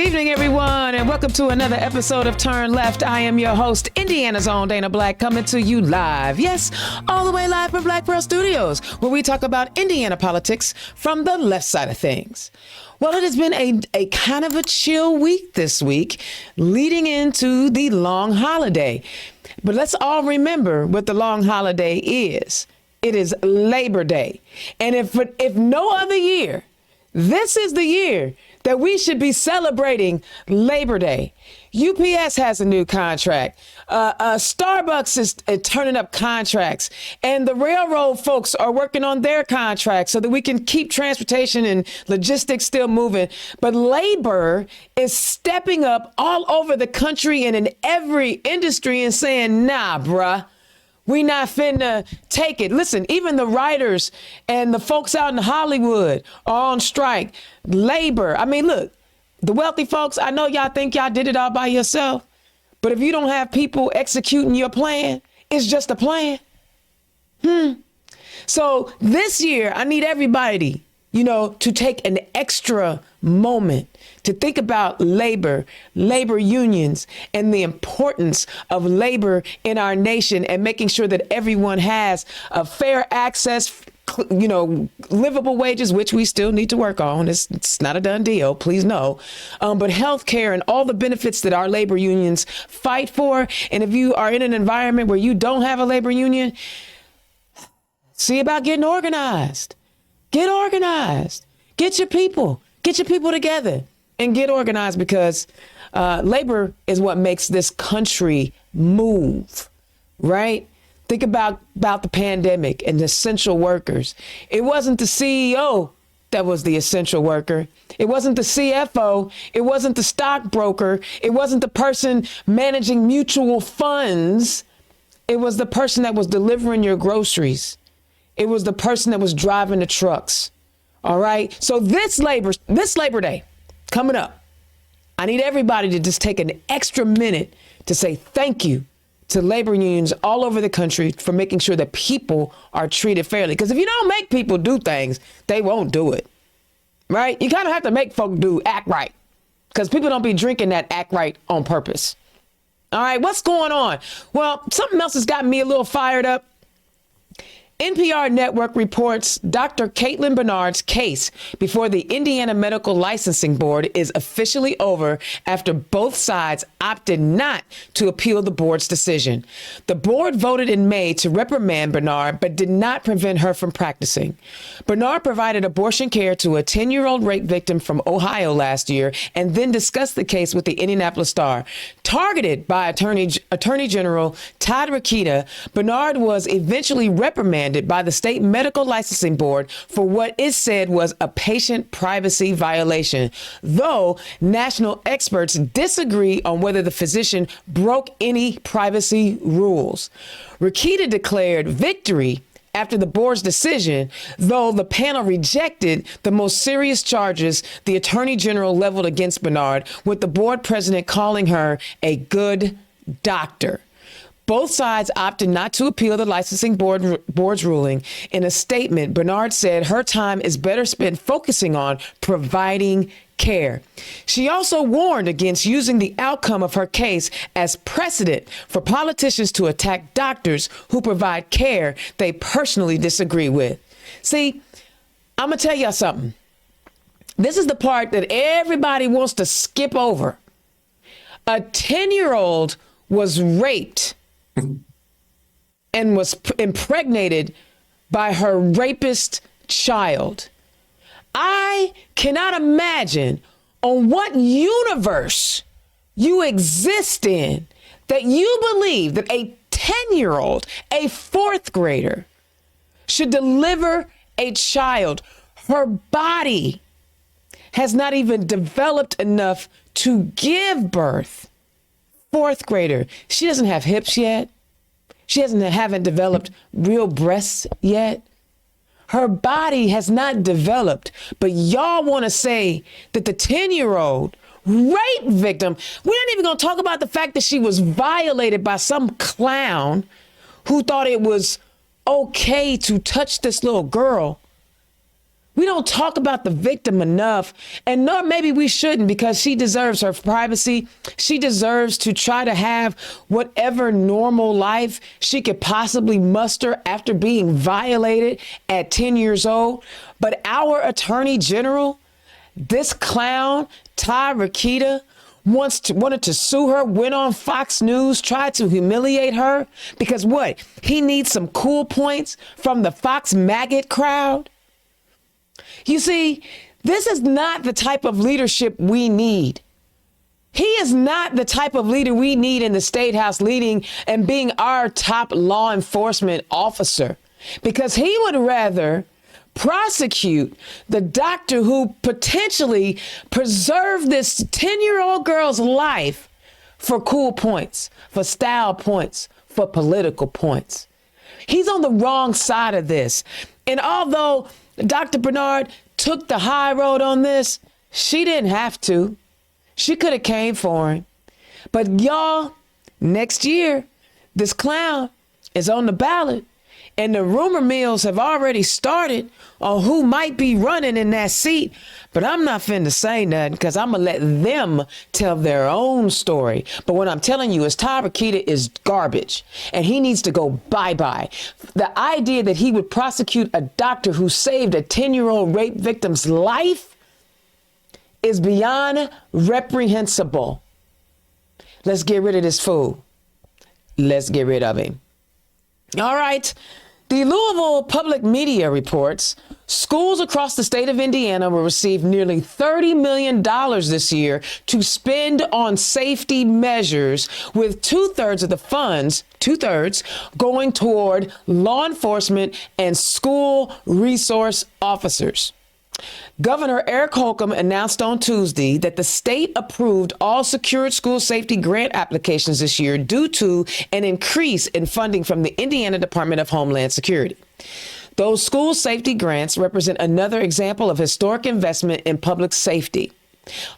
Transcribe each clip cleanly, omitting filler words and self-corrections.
evening, everyone, and welcome to another episode of Turn Left. I am your host, Indiana's own Dana Black, coming to you live. Yes, all the way live from Black Pearl Studios, where we talk about Indiana politics from the left side of things. Well, it has been a kind of a chill week this week, leading into the long holiday. But let's all remember what the long holiday is. It is Labor Day. And if no other year, this is the year that we should be celebrating Labor Day. UPS has a new contract. Starbucks is turning up contracts. And the railroad folks are working on their contracts so that we can keep transportation and logistics still moving. But labor is stepping up all over the country and in every industry and saying, nah, bruh. We not finna take it. Listen, even the writers and the folks out in Hollywood are on strike. Labor. I mean, look, the wealthy folks, I know y'all think y'all did it all by yourself, but if you don't have people executing your plan, it's just a plan. So this year, I need everybody, to take an extra moment to think about labor unions, and the importance of labor in our nation and making sure that everyone has a fair access, livable wages, which we still need to work on. It's not a done deal, please know. But health care and all the benefits that our labor unions fight for. And if you are in an environment where you don't have a labor union, see about getting organized. Get organized. Get your people together and get organized, because labor is what makes this country move, right? Think about the pandemic and the essential workers. It wasn't the CEO that was the essential worker. It wasn't the CFO. It wasn't the stockbroker. It wasn't the person managing mutual funds. It was the person that was delivering your groceries. It was the person that was driving the trucks. All right. So this Labor Day coming up, I need everybody to just take an extra minute to say thank you to labor unions all over the country for making sure that people are treated fairly. Because if you don't make people do things, they won't do it. Right. You kind of have to make folk act right, because people don't be drinking that act right on purpose. All right. What's going on? Well, something else has gotten me a little fired up. NPR Network reports Dr. Caitlin Bernard's case before the Indiana Medical Licensing Board is officially over after both sides opted not to appeal the board's decision. The board voted in May to reprimand Bernard, but did not prevent her from practicing. Bernard provided abortion care to a 10-year-old rape victim from Ohio last year and then discussed the case with the Indianapolis Star. Targeted by Attorney General Todd Rokita, Bernard was eventually reprimanded by the state medical licensing board for what is said was a patient privacy violation, though national experts disagree on whether the physician broke any privacy rules. Rokita declared victory after the board's decision, though the panel rejected the most serious charges the attorney general leveled against Bernard, with the board president calling her a good doctor. Both sides opted not to appeal the licensing board's ruling. In a statement, Bernard said her time is better spent focusing on providing care. She also warned against using the outcome of her case as precedent for politicians to attack doctors who provide care they personally disagree with. See, I'm going to tell y'all something. This is the part that everybody wants to skip over. A 10-year-old was raped and was impregnated by her rapist child. I cannot imagine on what universe you exist in that you believe that a 10-year-old, a fourth grader, should deliver a child. Her body has not even developed enough to give birth. Fourth grader. She doesn't have hips yet. She haven't developed real breasts yet. Her body has not developed, but y'all want to say that the 10-year-old rape victim, we're not even going to talk about the fact that she was violated by some clown who thought it was okay to touch this little girl. We don't talk about the victim enough, and nor maybe we shouldn't, because she deserves her privacy. She deserves to try to have whatever normal life she could possibly muster after being violated at 10 years old. But our attorney general, this clown, Ty Rakita, wanted to sue her, went on Fox News, tried to humiliate her because what? He needs some cool points from the Fox maggot crowd. You see, this is not the type of leadership we need. He is not the type of leader we need in the State House, leading and being our top law enforcement officer, because he would rather prosecute the doctor who potentially preserved this 10-year-old girl's life for cool points, for style points, for political points. He's on the wrong side of this. And although Dr. Bernard took the high road on this, she didn't have to. She could have came for him. But y'all, next year, this clown is on the ballot. And the rumor mills have already started on who might be running in that seat. But I'm not finna say nothing, because I'm going to let them tell their own story. But what I'm telling you is Ty Rakita is garbage, and he needs to go bye-bye. The idea that he would prosecute a doctor who saved a 10-year-old rape victim's life is beyond reprehensible. Let's get rid of this fool. Let's get rid of him. All right. The Louisville Public Media reports schools across the state of Indiana will receive nearly $30 million this year to spend on safety measures, with two-thirds of the funds, going toward law enforcement and school resource officers. Governor Eric Holcomb announced on Tuesday that the state approved all secured school safety grant applications this year due to an increase in funding from the Indiana Department of Homeland Security. Those school safety grants represent another example of historic investment in public safety.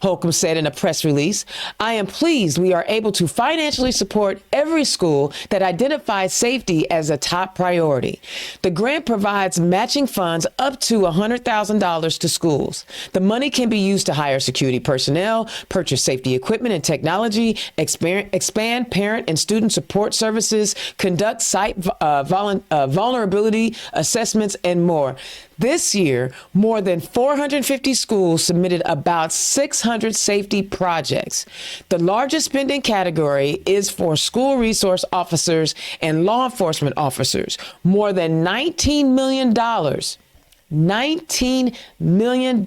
Holcomb said in a press release, "I am pleased we are able to financially support every school that identifies safety as a top priority. The grant provides matching funds up to $100,000 to schools. The money can be used to hire security personnel, purchase safety equipment and technology, expand parent and student support services, conduct site vulnerability assessments, and more." This year, more than 450 schools submitted about 600 safety projects. The largest spending category is for school resource officers and law enforcement officers. More than $19 million. $19 million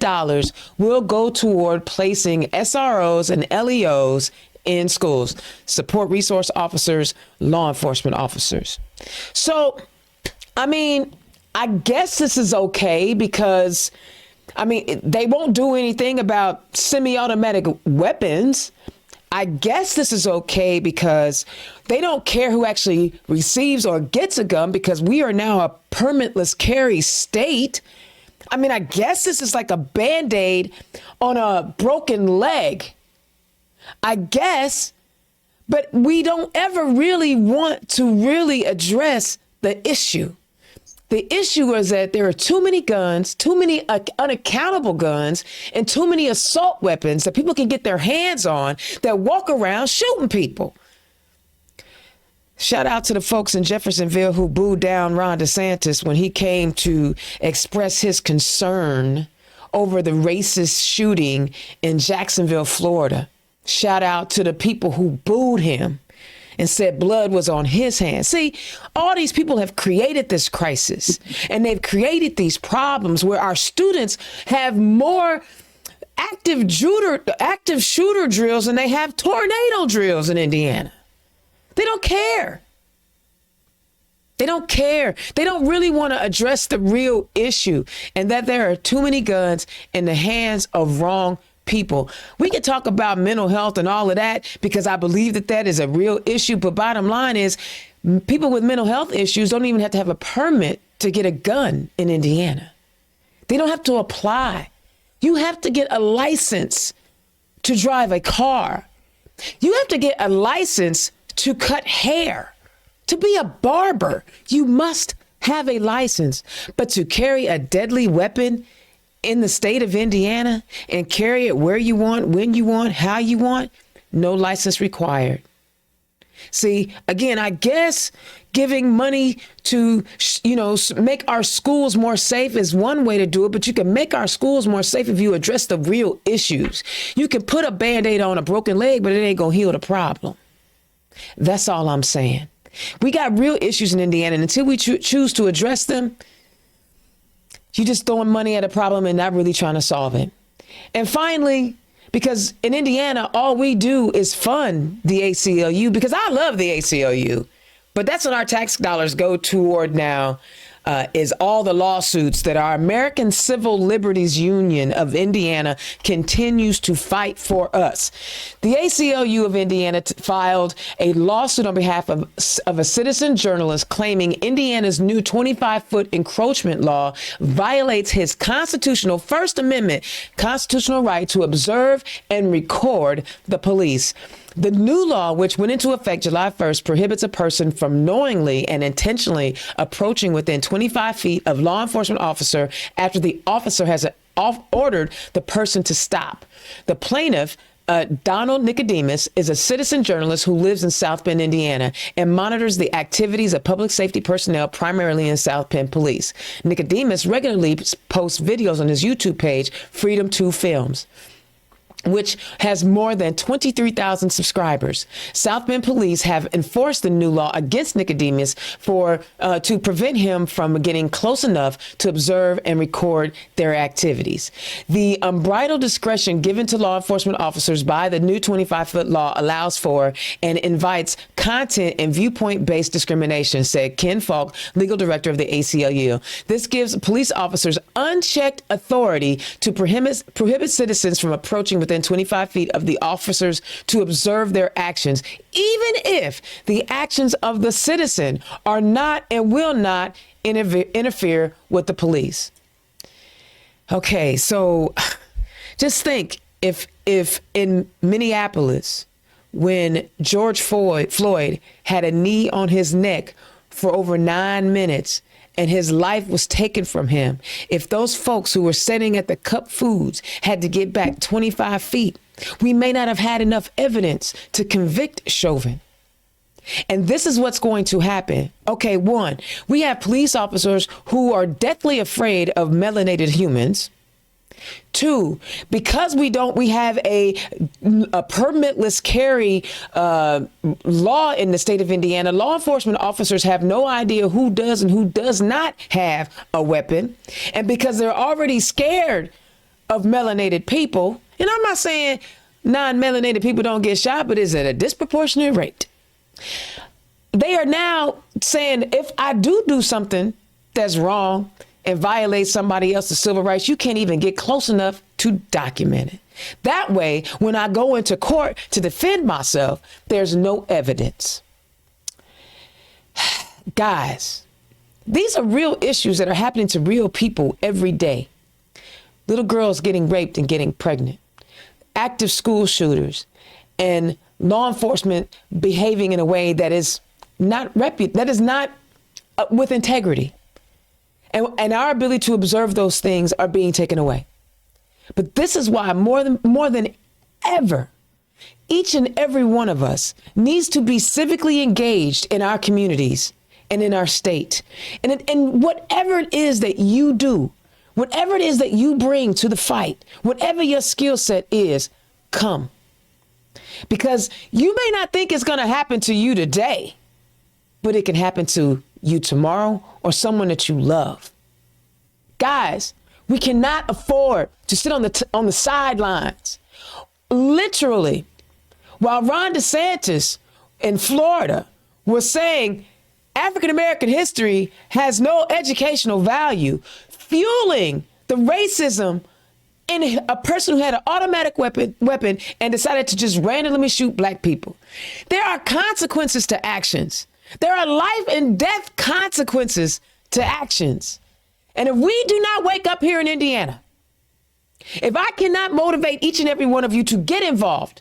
will go toward placing SROs and LEOs in schools, support resource officers, law enforcement officers. So, I guess this is okay because, they won't do anything about semi-automatic weapons. I guess this is okay because they don't care who actually receives or gets a gun, because we are now a permitless carry state. I guess this is like a Band-Aid on a broken leg. I guess, but we don't ever really want to really address the issue. The issue is that there are too many guns, too many unaccountable guns, and too many assault weapons that people can get their hands on that walk around shooting people. Shout out to the folks in Jeffersonville who booed down Ron DeSantis when he came to express his concern over the racist shooting in Jacksonville, Florida. Shout out to the people who booed him and said blood was on his hands. See, all these people have created this crisis, and they've created these problems where our students have more active shooter drills than they have tornado drills in Indiana. They don't care. They don't care. They don't really want to address the real issue, and that there are too many guns in the hands of wrong people. We can talk about mental health and all of that, because I believe that that is a real issue. But bottom line is, people with mental health issues don't even have to have a permit to get a gun in Indiana. They don't have to apply. You have to get a license to drive a car. You have to get a license to cut hair. To be a barber, you must have a license. But to carry a deadly weapon in the state of Indiana and carry it where you want, when you want, how you want, no license required. See, again, I guess giving money to, make our schools more safe is one way to do it, but you can make our schools more safe if you address the real issues. You can put a Band-Aid on a broken leg, but it ain't going to heal the problem. That's all I'm saying. We got real issues in Indiana, and until we choose to address them, you're just throwing money at a problem and not really trying to solve it. And finally, because in Indiana, all we do is fund the ACLU, because I love the ACLU, but that's what our tax dollars go toward now, is all the lawsuits that our American Civil Liberties Union of Indiana continues to fight for us. The ACLU of Indiana filed a lawsuit on behalf of a citizen journalist claiming Indiana's new 25-foot encroachment law violates his constitutional First Amendment constitutional right to observe and record the police. The new law, which went into effect July 1st, prohibits a person from knowingly and intentionally approaching within 25 feet of law enforcement officer after the officer has ordered the person to stop. The plaintiff, Donald Nicodemus, is a citizen journalist who lives in South Bend, Indiana, and monitors the activities of public safety personnel, primarily in South Bend Police. Nicodemus regularly posts videos on his YouTube page, Freedom 2 Films, which has more than 23,000 subscribers. South Bend Police have enforced the new law against Nicodemus to prevent him from getting close enough to observe and record their activities. The unbridled discretion given to law enforcement officers by the new 25-foot law allows for and invites content and viewpoint-based discrimination, said Ken Falk, legal director of the ACLU. This gives police officers unchecked authority to prohibit citizens from approaching within 25 feet of the officers to observe their actions, even if the actions of the citizen are not and will not interfere with the police. Okay, so just think if in Minneapolis, when George Floyd had a knee on his neck for over 9 minutes, and his life was taken from him, if those folks who were sitting at the Cup Foods had to get back 25 feet, we may not have had enough evidence to convict Chauvin. And this is what's going to happen. Okay, one, we have police officers who are deathly afraid of melanated humans. Two, because we have a permitless carry law in the state of Indiana, law enforcement officers have no idea who does and who does not have a weapon. And because they're already scared of melanated people, and I'm not saying non-melanated people don't get shot, but is it a disproportionate rate? They are now saying, if I do something that's wrong and violate somebody else's civil rights, you can't even get close enough to document it. That way, when I go into court to defend myself, there's no evidence. Guys, these are real issues that are happening to real people every day. Little girls getting raped and getting pregnant, active school shooters, and law enforcement behaving in a way that is not with integrity. And our ability to observe those things are being taken away. But this is why more than ever, each and every one of us needs to be civically engaged in our communities and in our state. And whatever it is that you do, whatever it is that you bring to the fight, whatever your skill set is, come. Because you may not think it's going to happen to you today, but it can happen to you tomorrow or someone that you love. Guys, we cannot afford to sit on the sidelines. Literally, while Ron DeSantis in Florida was saying African-American history has no educational value, fueling the racism in a person who had an automatic weapon and decided to just randomly shoot black people. There are consequences to actions. There are life and death consequences to actions. And if we do not wake up here in Indiana, if I cannot motivate each and every one of you to get involved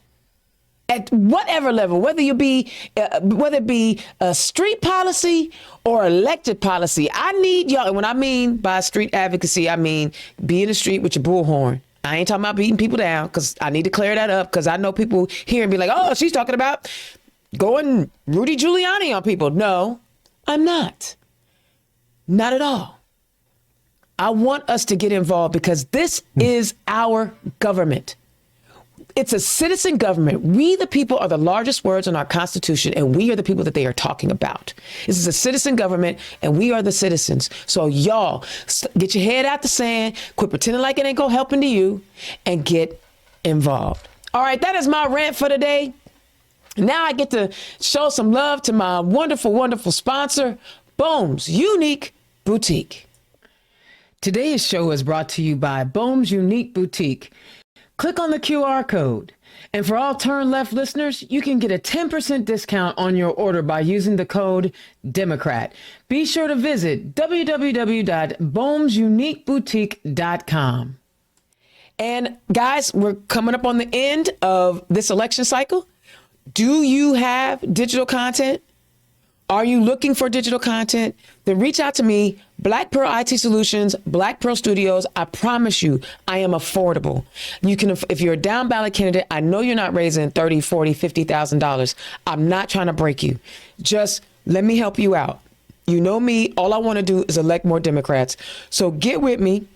at whatever level, whether it be a street policy or elected policy. I need y'all. And when I mean by street advocacy, I mean be in the street with your bullhorn. I ain't talking about beating people down, because I need to clear that up, because I know people hear and be like, oh, she's talking about going Rudy Giuliani on people. No, I'm not. Not at all. I want us to get involved, because this is our government. It's a citizen government. We, the people, are the largest words in our Constitution, and we are the people that they are talking about. This is a citizen government, and we are the citizens. So y'all, get your head out the sand, quit pretending like it ain't gonna help into you, and get involved. All right, that is my rant for today. Now I get to show some love to my wonderful, wonderful sponsor, Bohm's Unique Boutique. Today's show is brought to you by Bohm's Unique Boutique. Click on the QR code. And for all Turn Left listeners, you can get a 10% discount on your order by using the code Democrat. Be sure to visit www.bohmsuniqueboutique.com. And guys, we're coming up on the end of this election cycle. Do you have digital content? Are you looking for digital content? Then reach out to me, Black Pearl IT Solutions, Black Pearl Studios. I promise you, I am affordable. You can, if you're a down ballot candidate, I know you're not raising $30,000, $40,000, $50,000. I'm not trying to break you. Just let me help you out. You know me, all I want to do is elect more Democrats. So get with me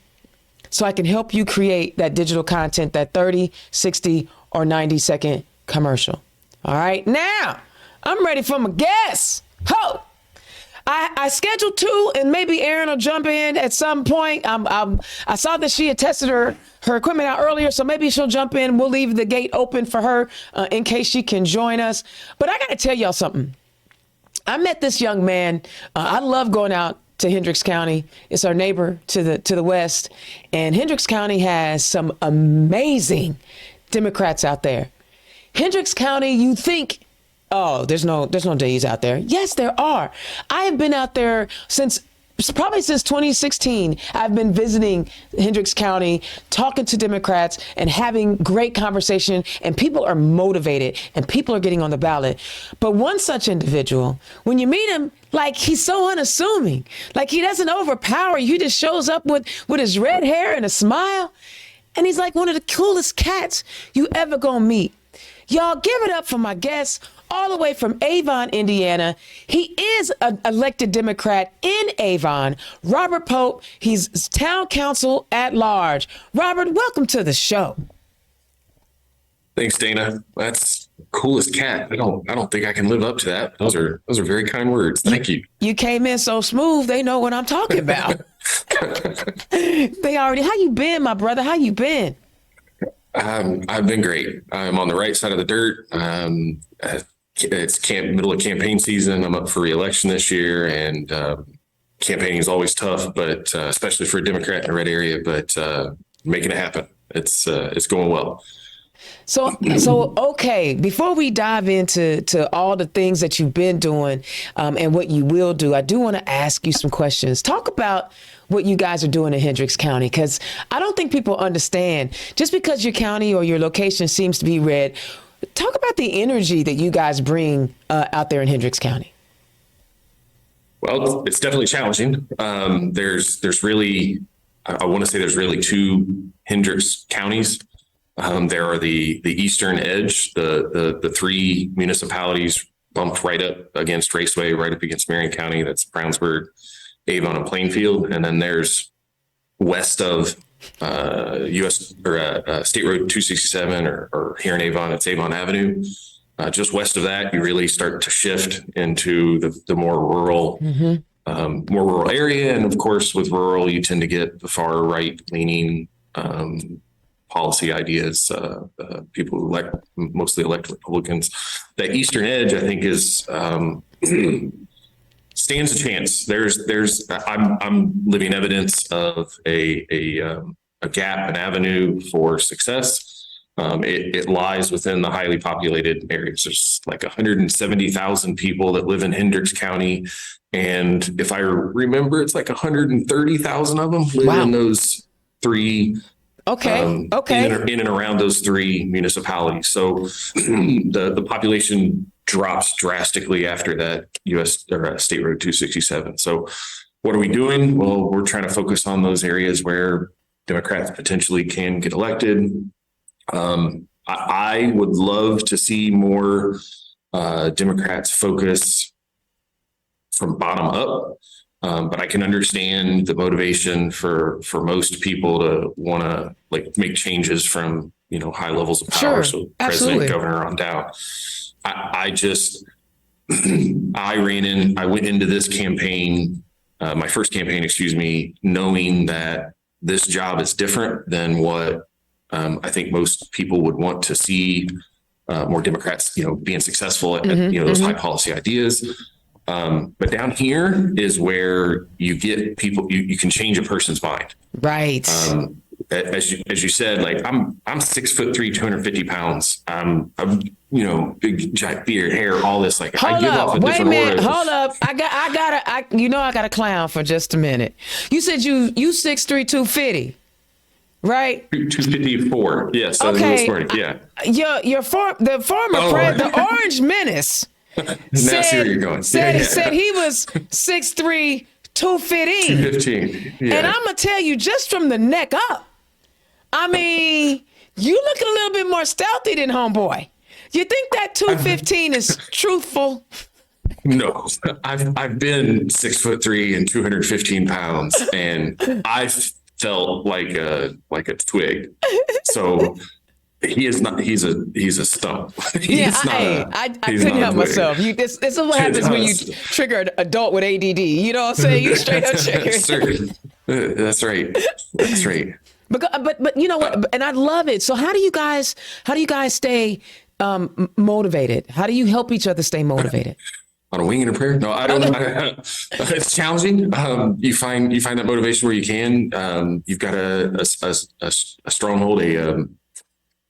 so I can help you create that digital content, that 30, 60, or 90-second commercial. All right, now I'm ready for my guests. Ho! I scheduled 2, and maybe Erin will jump in at some point. I saw that she had tested her equipment out earlier, so maybe she'll jump in. We'll leave the gate open for her in case she can join us. But I got to tell y'all something. I met this young man. I love going out to Hendricks County. It's our neighbor to the west, and Hendricks County has some amazing Democrats out there. Hendricks County, you think, oh, there's no D's out there. Yes, there are. I have been out there probably since 2016. I've been visiting Hendricks County, talking to Democrats and having great conversation, and people are motivated and people are getting on the ballot. But one such individual, when you meet him, like, he's so unassuming, like he doesn't overpower you. He just shows up with his red hair and a smile. And he's like one of the coolest cats you ever gonna meet. Y'all, give it up for my guest, all the way from Avon, Indiana. He is an elected Democrat in Avon, Robert Pope. He's town council at large. Robert, welcome to the show. Thanks, Dana. That's coolest cat. I don't think I can live up to that. Those are very kind words. Thank you. You came in so smooth. They know what I'm talking about. They already. How you been, my brother? How you been? I've been great. I'm on the right side of the dirt. It's middle of campaign season. I'm up for re-election this year, and campaigning is always tough, but especially for a Democrat in a red area. But making it happen. It's going well. So okay. Before we dive into all the things that you've been doing and what you will do, I do want to ask you some questions. Talk about what you guys are doing in Hendricks County, because I don't think people understand. Just because your county or your location seems to be red, talk about the energy that you guys bring out there in Hendricks County. Well, it's definitely challenging. There's really, I want to say there's really 2 Hendricks counties. There are the eastern edge, the 3 municipalities bumped right up against Raceway, right up against Marion County. That's Brownsburg, Avon, and Plainfield. And then there's west of US or State Road 267 or here in Avon, it's Avon Avenue. Just west of that, you really start to shift into the more rural, area. And of course, with rural, you tend to get the far right leaning policy ideas. People who mostly elect Republicans. The eastern edge, I think, is stands a chance. I'm living evidence of a gap, an avenue for success. It lies within the highly populated areas. There's like 170,000 people that live in Hendricks County. And if I remember, it's like 130,000 of them live in those 3 Okay. In and around those three municipalities. So the population drops drastically after that US or State Road 267. So what are we doing? Well, we're trying to focus on those areas where Democrats potentially can get elected. I would love to see more Democrats focus from bottom up. But I can understand the motivation for most people to want to like make changes from, high levels of power. Sure, So absolutely. president, governor on down. I went into this campaign, my first campaign, knowing that this job is different than what I think most people would want to see more Democrats, being successful at, those high policy ideas. But down here is where you get people, you can change a person's mind. Right. As you said, like I'm 6'3", 250 pounds. I'm big giant beard, hair, all this. Like I give off a different aura. Hold up. I got a clown for just a minute. You said you 6'3", 250. Right? 254. Yes. Okay. Yeah. The Orange Menace. Now I see where you're going. Said he was 6'3", 215. 215. Yeah. And I'm going to tell you, just from the neck up, I mean, you looking a little bit more stealthy than homeboy. You think that 215 is truthful? No, I've been 6'3" and 215 pounds, and I felt like a twig. So he is not. He's a stump. I couldn't help myself. This is what happens when you trigger an adult with ADD. You know what I'm saying? You straight up trigger. That's right. That's right. But you know what? And I love it. So how do you guys stay motivated? How do you help each other stay motivated? On a wing and a prayer? No, I don't know. It's challenging. You find that motivation where you can. You've got a stronghold,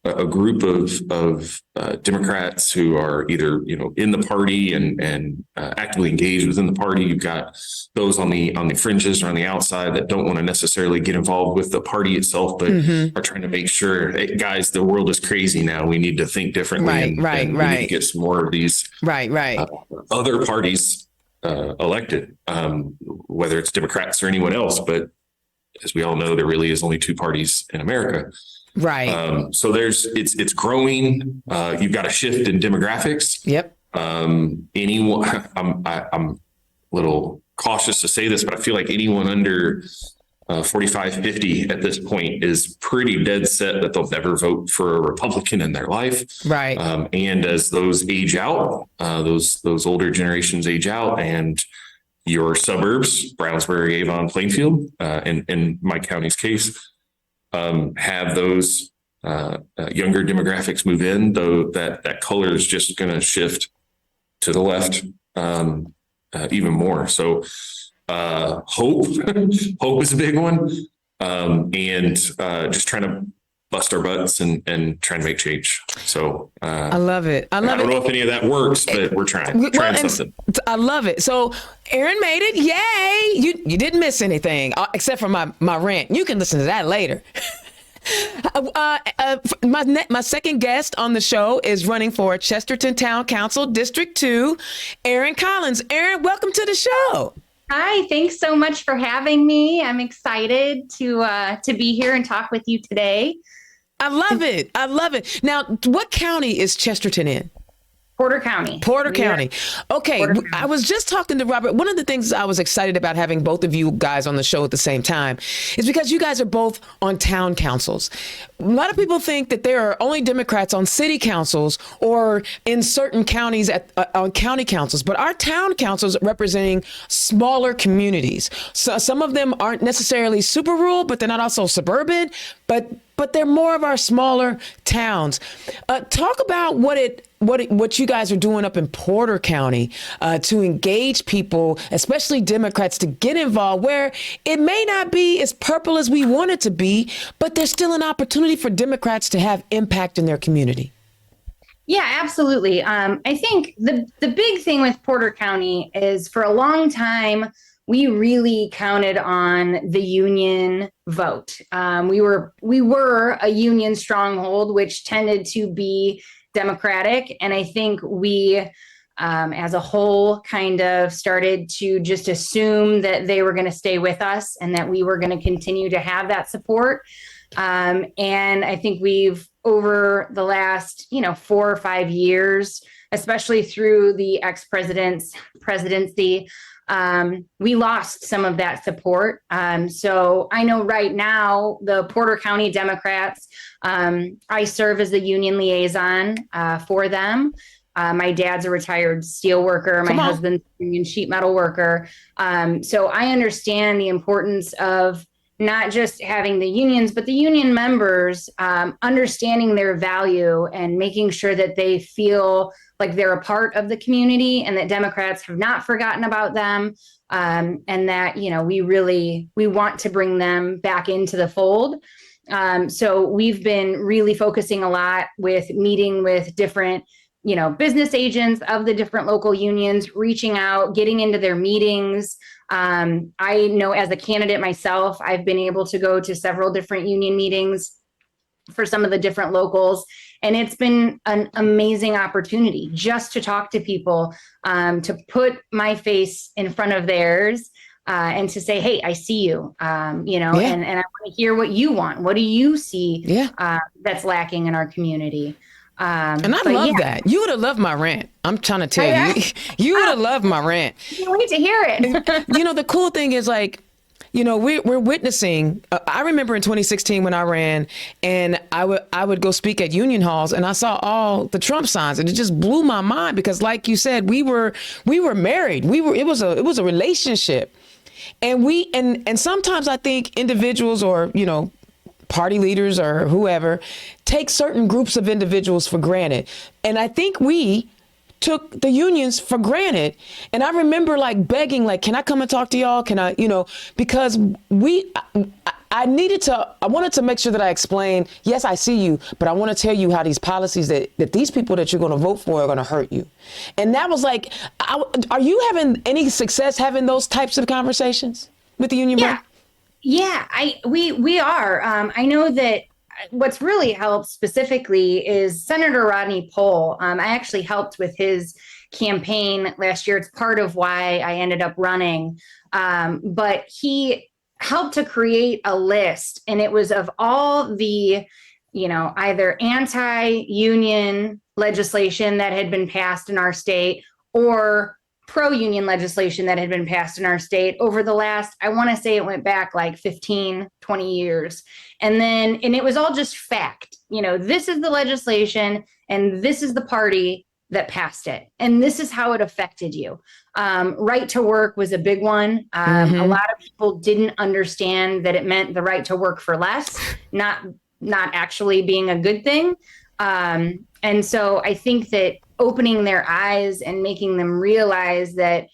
a group of Democrats who are either in the party and actively engaged within the party. You've got those on the fringes or on the outside that don't want to necessarily get involved with the party itself, but are trying to make sure, hey, guys, the world is crazy now. We need to think differently. Right. We need to get some more of these other parties elected, whether it's Democrats or anyone else. But as we all know, there really is only two parties in America. Right. So it's growing. You've got a shift in demographics. Yep. I'm a little cautious to say this, but I feel like anyone under 45, 50 at this point is pretty dead set that they'll never vote for a Republican in their life. Right. And as those age out, those older generations age out, and your suburbs, Brownsburg, Avon, Plainfield, in my county's case, have those younger demographics move in, though that color is just going to shift to the left even more. So hope is a big one, and just trying to bust our butts and trying to make change. So I love it. I don't know if any of that works, but we're trying something. I love it. So Erin made it. Yay. You didn't miss anything except for my rant. You can listen to that later. My second guest on the show is running for Chersterton Town Council, District 2, Erin Collins. Erin, welcome to the show. Hi, thanks so much for having me. I'm excited to be here and talk with you today. I love it. Now, what county is Chersterton in? Porter County. Okay. Porter County. I was just talking to Robert. One of the things I was excited about having both of you guys on the show at the same time is because you guys are both on town councils. A lot of people think that there are only Democrats on city councils or in certain counties on county councils, but our town councils representing smaller communities. So some of them aren't necessarily super rural, but they're not also suburban, but they're more of our smaller towns. Talk about what you guys are doing up in Porter County to engage people, especially Democrats, to get involved where it may not be as purple as we want it to be, but there's still an opportunity for Democrats to have impact in their community. Yeah, absolutely. I think the big thing with Porter County is for a long time, we really counted on the union vote. We were a union stronghold, which tended to be Democratic. And I think we, as a whole, kind of started to just assume that they were going to stay with us and that we were going to continue to have that support. And I think we've, over the last, 4 or 5 years, especially through the ex-president's presidency, we lost some of that support. So I know right now the Porter County Democrats, I serve as the union liaison for them. My dad's a retired steel worker. My husband's a union sheet metal worker. So I understand the importance of not just having the unions, but the union members understanding their value and making sure that they feel like they're a part of the community and that Democrats have not forgotten about them. And that, we want to bring them back into the fold. So we've been really focusing a lot with meeting with different business agents of the different local unions, reaching out, getting into their meetings. I know as a candidate myself, I've been able to go to several different union meetings for some of the different locals. And it's been an amazing opportunity just to talk to people, to put my face in front of theirs, and to say, hey, I see you, and I want to hear what you want. What do you see that's lacking in our community? And I love that. You would have loved my rant. I'm trying to tell you. You would have loved my rant. You need to hear it. The cool thing is we're witnessing. I remember in 2016 when I ran, and I would go speak at union halls, and I saw all the Trump signs, and it just blew my mind because, like you said, we were married. It was a relationship, and sometimes I think individuals or party leaders or whoever take certain groups of individuals for granted. And I think we took the unions for granted. And I remember begging, can I come and talk to y'all? Can I, because I wanted to make sure that I explained, yes, I see you, but I want to tell you how these policies that these people that you're going to vote for are going to hurt you. And that was are you having any success having those types of conversations with the union? Yeah. Yeah, we are. I know that what's really helped specifically is Senator Rodney Pohl. I actually helped with his campaign last year. It's part of why I ended up running. But he helped to create a list, and it was of all the, either anti-union legislation that had been passed in our state or pro-union legislation that had been passed in our state over the last, I want to say it went back 15, 20 years. And it was all just fact. This is the legislation and this is the party that passed it. And this is how it affected you. Right to work was a big one. A lot of people didn't understand that it meant the right to work for less, not actually being a good thing. And so I think that opening their eyes and making them realize that,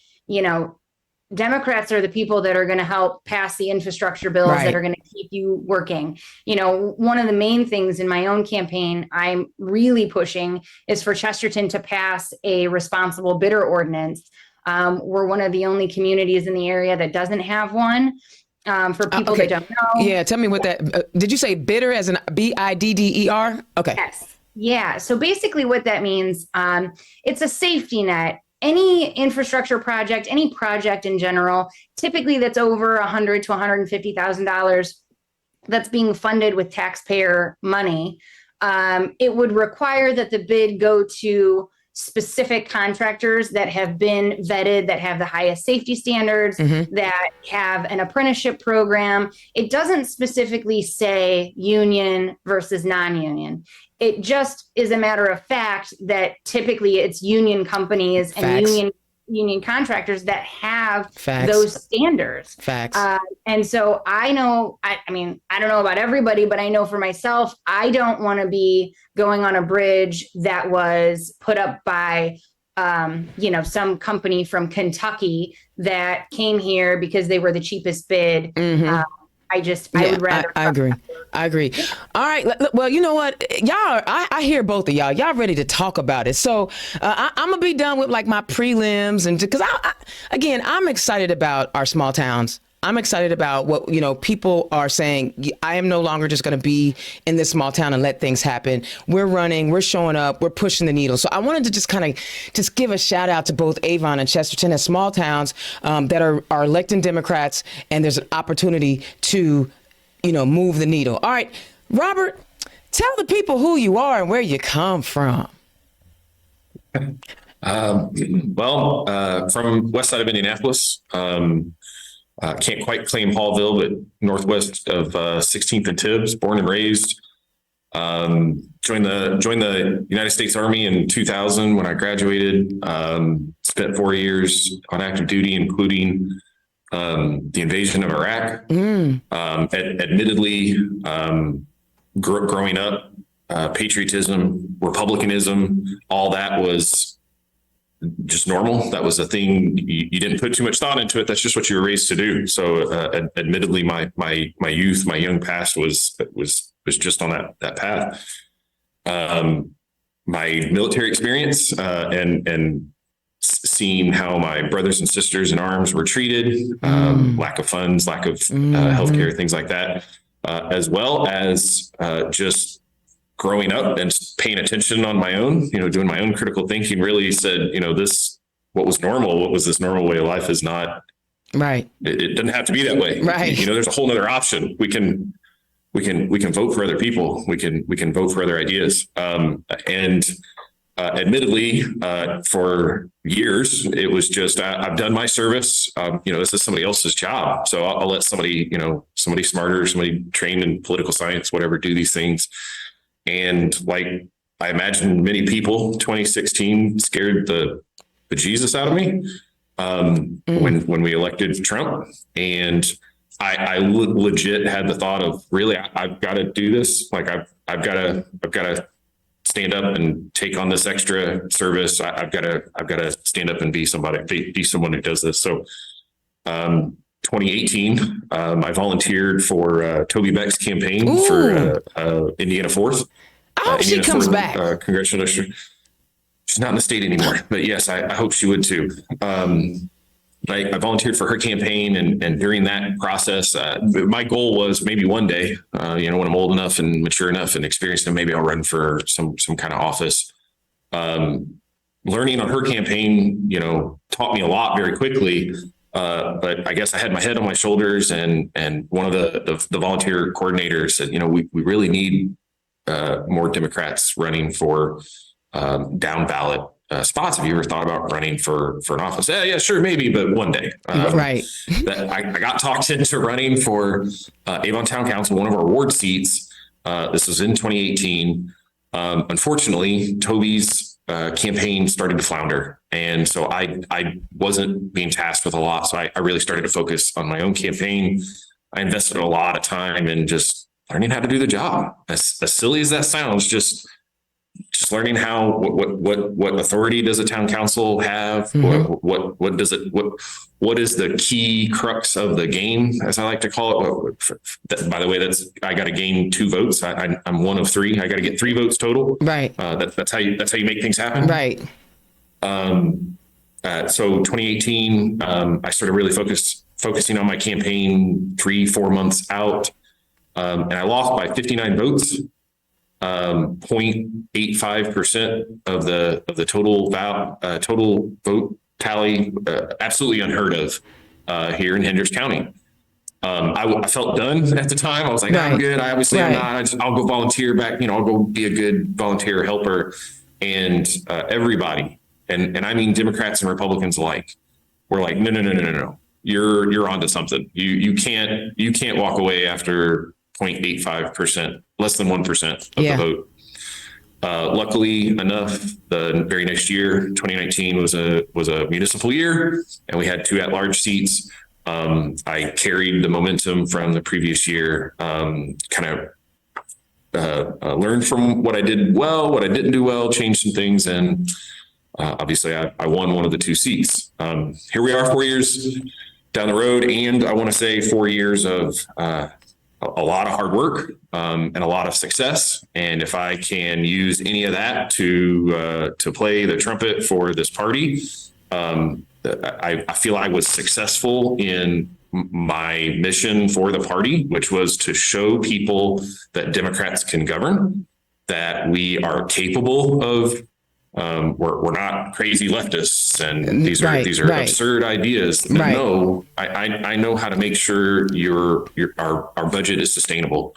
Democrats are the people that are going to help pass the infrastructure bills that are going to keep you working. One of the main things in my own campaign I'm really pushing is for Chersterton to pass a responsible bidder ordinance. We're one of the only communities in the area that doesn't have one. For people that don't know. Yeah, tell me what that, did you say bidder as in BIDDER? Okay. Yes. Yeah. So basically what that means, it's a safety net. Any infrastructure project, any project in general, typically that's over $100,000 to $150,000 that's being funded with taxpayer money. It would require that the bid go to specific contractors that have been vetted, that have the highest safety standards, that have an apprenticeship program. It doesn't specifically say union versus non-union. It just is a matter of fact that typically it's union companies and union contractors that have those standards. And so I know, I don't know about everybody, but I know for myself, I don't want to be going on a bridge that was put up by, some company from Kentucky that came here because they were the cheapest bid. I would rather. I agree. I agree. All right. Well, you know what, y'all, I hear both of y'all. Y'all ready to talk about it. So I'm gonna be done with like my prelims, and because again, I'm excited about our small towns. I'm excited about what, people are saying. I am no longer just going to be in this small town and let things happen. We're running, we're showing up, we're pushing the needle. So I wanted to just kind of just give a shout out to both Avon and Chersterton as small towns that are electing Democrats, and there's an opportunity to, move the needle. All right, Robert, tell the people who you are and where you come from. From west side of Indianapolis. Can't quite claim Hallville, but northwest of 16th and Tibbs, born and raised. Joined the United States Army in 2000 when I graduated. Spent 4 years on active duty, including the invasion of Iraq. Admittedly, growing up, patriotism, republicanism, all that was just normal. That was a thing. You didn't put too much thought into it. That's just what you were raised to do. So, admittedly, my youth, my young past was just on that path. My military experience and seeing how my brothers and sisters in arms were treated, lack of funds, lack of healthcare, things like that, as well as just growing up and paying attention on my own, doing my own critical thinking, really said, what was normal, what was this normal way of life is not right. It doesn't have to be that way. Right. There's a whole nother option. We can vote for other people. We can vote for other ideas. Admittedly, for years, it was just, I've done my service. This is somebody else's job. So I'll let somebody smarter, somebody trained in political science, whatever, do these things. And like I imagine many people, 2016 scared the Jesus out of me when we elected Trump. And I legit had the thought of, really, I've got to do this. Like I've got to stand up and take on this extra service. I've got to stand up and be someone who does this. So 2018, I volunteered for Toby Beck's campaign for Indiana 4th. I hope she comes back. Congressional district. She's not in the state anymore, but yes, I hope she would too. I volunteered for her campaign, and during that process, my goal was maybe one day, when I'm old enough and mature enough and experienced, and maybe I'll run for some kind of office. Learning on her campaign, taught me a lot very quickly. But I guess I had my head on my shoulders, and one of the volunteer coordinators said, we really need more Democrats running for down ballot spots. Have you ever thought about running for an office? Yeah, sure, maybe, but one day. Right. I got talked into running for Avon Town Council, one of our ward seats. This was in 2018. Unfortunately, Toby's campaign started to flounder. And so I wasn't being tasked with a lot. So I really started to focus on my own campaign. I invested a lot of time in just learning how to do the job. As silly as that sounds, just learning how, what authority does a town council have? Mm-hmm. What is the key crux of the game, as I like to call it? By the way, I got to gain 2 votes. I'm one of 3. I got to get 3 votes total. Right. That's how you make things happen. Right. So 2018, I started really focusing on my campaign 3-4 months out. And I lost by 59 votes, 0.85% of the total vote tally, absolutely unheard of here in Hendricks County. I felt done at the time. I was like, I'm good. I'm not. I'll go volunteer back. I'll go be a good volunteer helper. And everybody, and I mean Democrats and Republicans alike, were like, no. You're onto something. You can't walk away after 0.85%, less than 1% of the vote. Luckily enough, the very next year, 2019 was a municipal year, and we had 2 at-large seats. I carried the momentum from the previous year, learned from what I did well, what I didn't do well, changed some things, and obviously I won one of the 2 seats. Here we are 4 years down the road, and I want to say 4 years of a lot of hard work and a lot of success. And if I can use any of that to play the trumpet for this party, I feel I was successful in my mission for the party, which was to show people that Democrats can govern, that we are capable of. We're not crazy leftists, and these are absurd ideas. Right. No, I know how to make sure our budget is sustainable.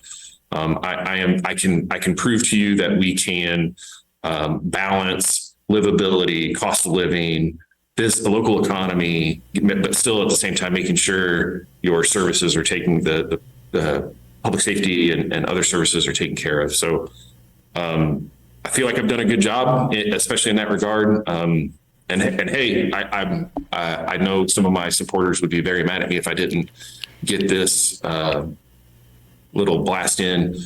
I can prove to you that we can balance livability, cost of living, the local economy, but still at the same time making sure your services are taking the public safety and other services are taken care of. So I feel like I've done a good job, especially in that regard. And hey, I know some of my supporters would be very mad at me if I didn't get this little blast in.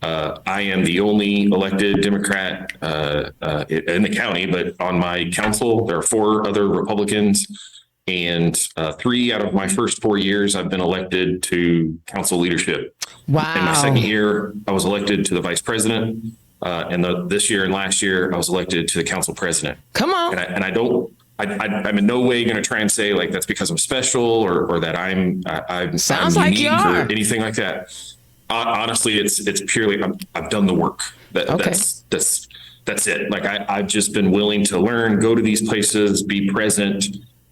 I am the only elected Democrat in the county, but on my council, there are 4 other Republicans. And 3 out of my first 4 years, I've been elected to council leadership. Wow. In my second year, I was elected to the vice president. And this year and last year, I was elected to the council president. Come on. I'm in no way going to try and say like that's because I'm special or that I'm Sounds like you are. or anything like that. Honestly, it's purely I've done the work. That's it. Like I've just been willing to learn, go to these places, be present,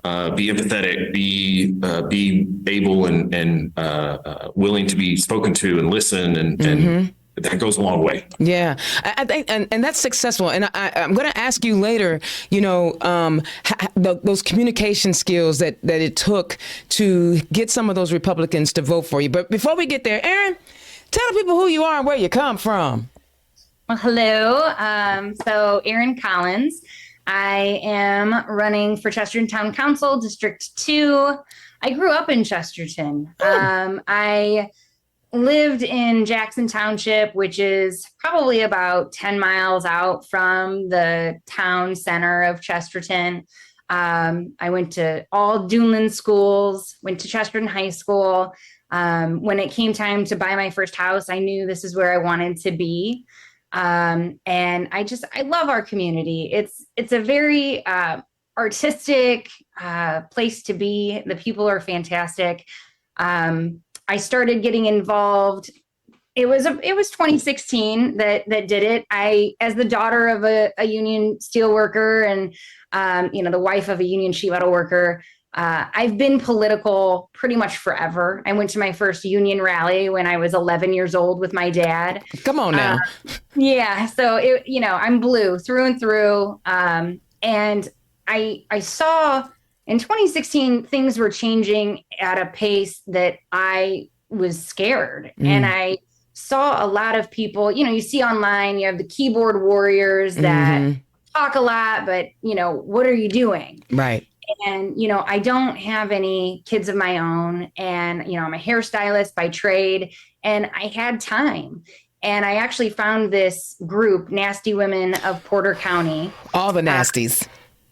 be empathetic, be able and willing to be spoken to and listen and that goes a long way. Yeah, I think, and that's successful. And I'm going to ask you later, those communication skills that it took to get some of those Republicans to vote for you. But before we get there, Erin, tell the people who you are and where you come from. Well, hello. So Erin Collins. I am running for Chersterton Town Council, District 2. I grew up in Chersterton. I lived in Jackson Township, which is probably about 10 miles out from the town center of Chersterton. I went to all Duneland schools, went to Chersterton High School. When it came time to buy my first house, I knew this is where I wanted to be. And I love our community. It's a very artistic place to be. The people are fantastic. I started getting involved. It was 2016 that did it. I, as the daughter of a union steel worker and the wife of a union sheet metal worker, I've been political pretty much forever. I went to my first union rally when I was 11 years old with my dad. Come on now. Yeah. So I'm blue through and through. And I saw in 2016, things were changing at a pace that I was scared. And I saw a lot of people, you see online, you have the keyboard warriors that talk a lot, but, what are you doing? Right. And, I don't have any kids of my own. And, I'm a hairstylist by trade, and I had time. And I actually found this group, Nasty Women of Porter County. All the nasties.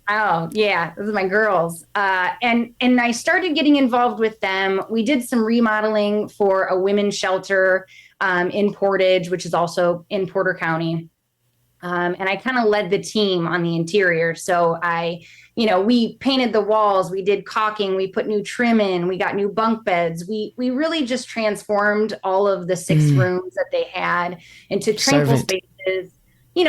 Oh, yeah. Those are my girls. And I started getting involved with them. We did some remodeling for a women's shelter in Portage, which is also in Porter County. And I kind of led the team on the interior. So we painted the walls, we did caulking, we put new trim in, we got new bunk beds. We really just transformed all of the 6 rooms that they had into tranquil spaces,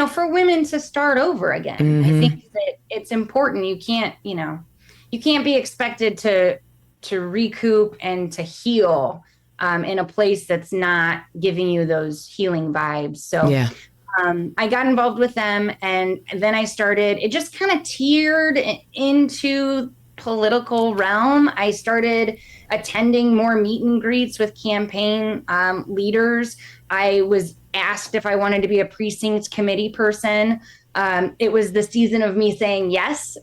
for women to start over again. I think that it's important. You can't be expected to recoup and to heal in a place that's not giving you those healing vibes. So yeah. I got involved with them, and then it just kind of tiered into political realm. I started attending more meet and greets with campaign leaders. I was asked if I wanted to be a precinct committee person. It was the season of me saying yes.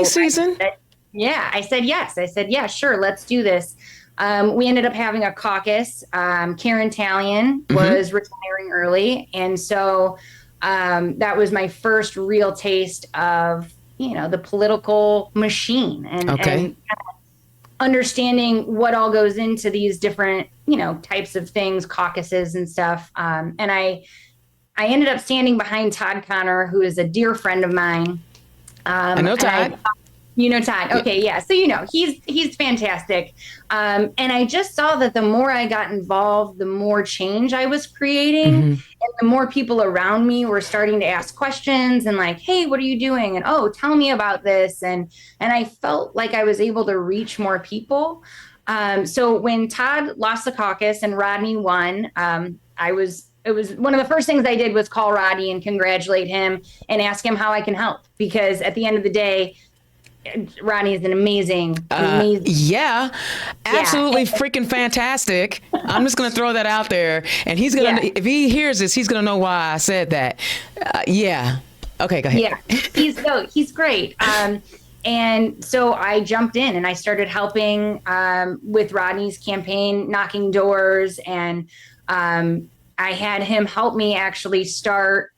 Season. I said yes. I said, yeah, sure. Let's do this. We ended up having a caucus. Karen Talion was retiring early. And so that was my first real taste of, the political machine and understanding what all goes into these different, types of things, caucuses and stuff. And I ended up standing behind Todd Connor, who is a dear friend of mine. I know Todd. You know Todd. Okay, yeah. So he's fantastic. And I just saw that the more I got involved, the more change I was creating, and the more people around me were starting to ask questions and like, "Hey, what are you doing?" And "Oh, tell me about this." And I felt like I was able to reach more people. So when Todd lost the caucus and Rodney won, it was one of the first things I did was call Rodney and congratulate him and ask him how I can help, because at the end of the day, Rodney is an amazing. Yeah, absolutely freaking fantastic. I'm just going to throw that out there. And he's going to, if he hears this, he's going to know why I said that. Yeah. Okay, go ahead. Yeah, he's great. And so I jumped in and I started helping with Rodney's campaign, knocking doors. And I had him help me actually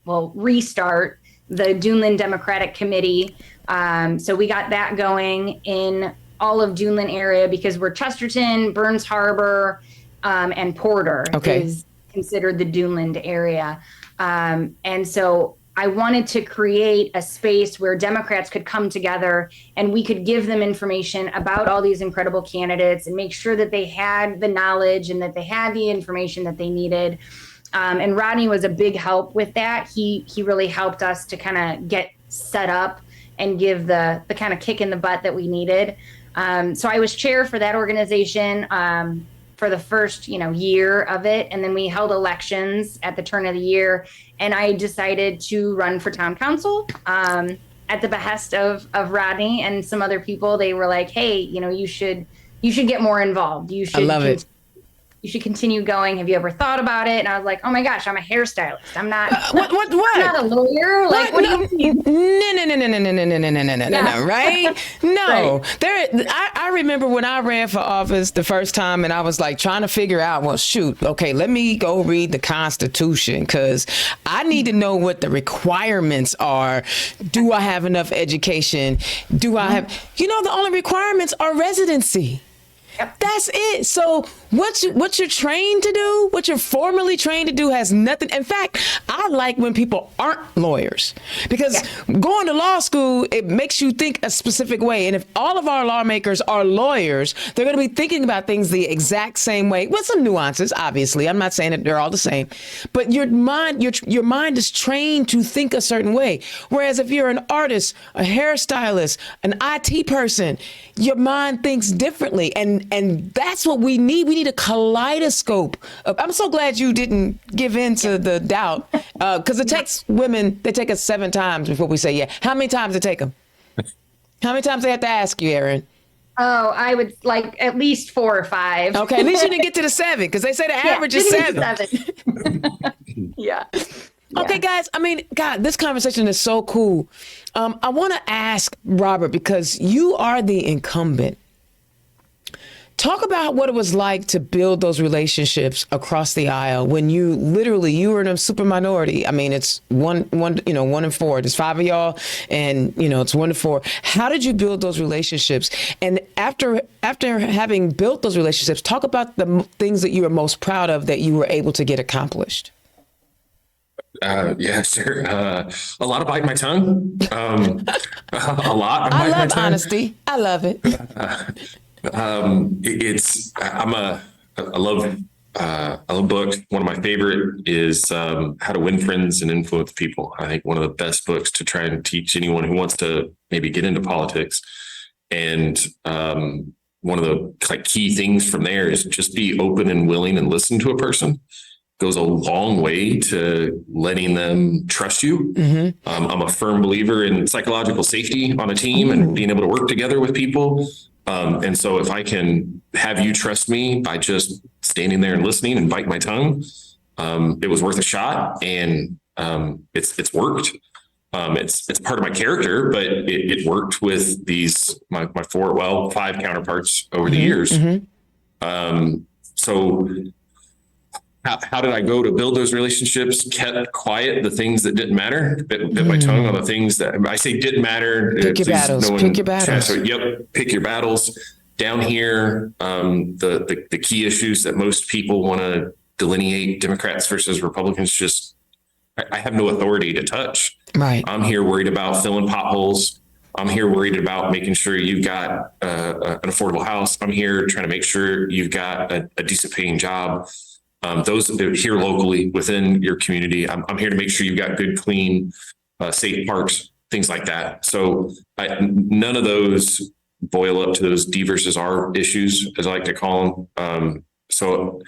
restart the Duneland Democratic Committee. So we got that going in all of Duneland area, because we're Chersterton, Burns Harbor, and Porter is considered the Duneland area. And so I wanted to create a space where Democrats could come together and we could give them information about all these incredible candidates and make sure that they had the knowledge and that they had the information that they needed. And Rodney was a big help with that. He really helped us to kind of get set up and give the kind of kick in the butt that we needed. So I was chair for that organization for the first, year of it. And then we held elections at the turn of the year. And I decided to run for town council at the behest of Rodney and some other people. They were like, "Hey, you should get more involved. You should I love it. You should continue going. Have you ever thought about it?" And I was like, "Oh my gosh, I'm a hairstylist. I'm not what? I'm not a lawyer. Like, what do you mean?" No, right? No. Right. I remember when I ran for office the first time and I was like trying to figure out, well, shoot, okay, let me go read the Constitution because I need to know what the requirements are. Do I have enough education? Do I have, the only requirements are residency. That's it. So what you're trained to do, what you're formally trained to do has nothing. In fact, I like when people aren't lawyers, because going to law school, it makes you think a specific way. And if all of our lawmakers are lawyers, they're going to be thinking about things the exact same way, with some nuances, obviously. I'm not saying that they're all the same, but your mind is trained to think a certain way. Whereas if you're an artist, a hairstylist, an IT person, your mind thinks differently. And that's what we need. We need a kaleidoscope. I'm so glad you didn't give in to the doubt, because it takes women, they take us 7 times before we say yeah. How many times it take them? How many times they have to ask you, Erin? Oh, I would like at least 4 or 5. Okay, at least you didn't get to the 7, because they say the average is 7. Yeah. Okay, guys, God, this conversation is so cool. I want to ask Robert, because you are the incumbent. Talk about what it was like to build those relationships across the aisle when you were in a super minority. It's one in 4. There's 5 of y'all, and it's 1 to 4. How did you build those relationships? And after having built those relationships, talk about the things that you were most proud of that you were able to get accomplished. Yeah, sure. A lot of biting my tongue. A lot. I love honesty. I love it. I love books. One of my favorite is How to Win Friends and Influence People. I think one of the best books to try and teach anyone who wants to maybe get into politics. And one of the key things from there is just be open and willing and listen to a person. Goes a long way to letting them trust you. Mm-hmm. I'm a firm believer in psychological safety on a team and being able to work together with people. And so if I can have you trust me by just standing there and listening and biting my tongue, it was worth a shot, and it's worked. It's part of my character, but it worked with my 5 counterparts over the years. Mm-hmm. So how did I go to build those relationships? Kept quiet the things that didn't matter. Bit my tongue on the things that I say didn't matter. Pick your battles. Pick your battles. Pick your battles. down here, the key issues that most people want to delineate Democrats versus Republicans, just I have no authority to touch. Right. I'm here worried about filling potholes. I'm here worried about making sure you've got an affordable house. I'm here trying to make sure you've got a decent paying job. Those here locally within your community. I'm here to make sure you've got good, clean, safe parks, things like that. So none of those boil up to those D versus R issues, as I like to call them. So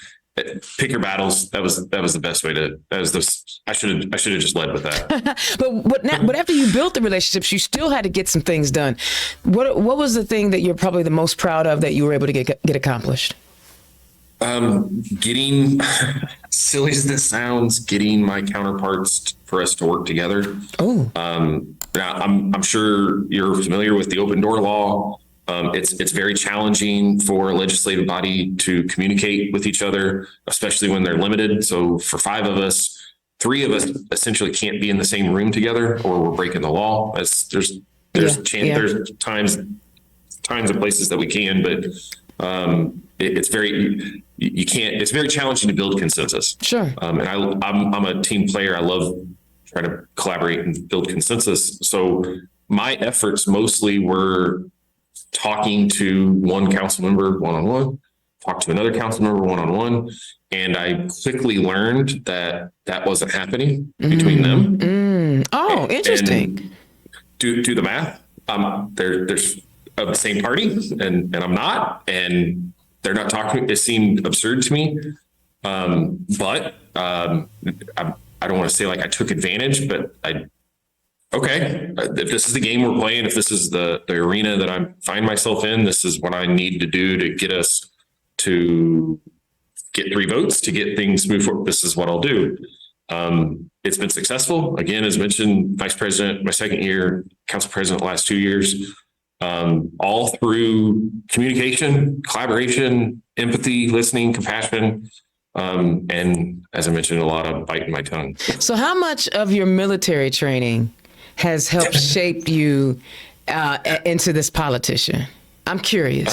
pick your battles. That was the best way to. That was this. I should have just led with that. but after you built the relationships, you still had to get some things done. What was the thing that you're probably the most proud of that you were able to get accomplished? Getting, silly as this sounds, getting my counterparts for us to work together. Oh. Now I'm sure you're familiar with the open door law. It's very challenging for a legislative body to communicate with each other, especially when they're limited. So for 5 of us, 3 of us essentially can't be in the same room together, or we're breaking the law. There's times and places that we can, but it's very you can't. It's very challenging to build consensus. Sure. And I'm a team player. I love trying to collaborate and build consensus. So my efforts mostly were talking to one council member one-on-one, talk to another council member one-on-one. And I quickly learned that wasn't happening between them. Oh, interesting. And do the math. There's of the same party and I'm not, and they're not talking. It seemed absurd to me. But I don't want to say like I took advantage, but okay, if this is the game we're playing, if this is the arena that I find myself in, this is what I need to do to get us to get 3 votes to get things moved forward. This is what I'll do. It's been successful. Again, as mentioned, vice president, my 2nd year, council president, last 2 years, all through communication, collaboration, empathy, listening, compassion. And as I mentioned, a lot of biting my tongue. So how much of your military training has helped shape you into this politician? I'm curious.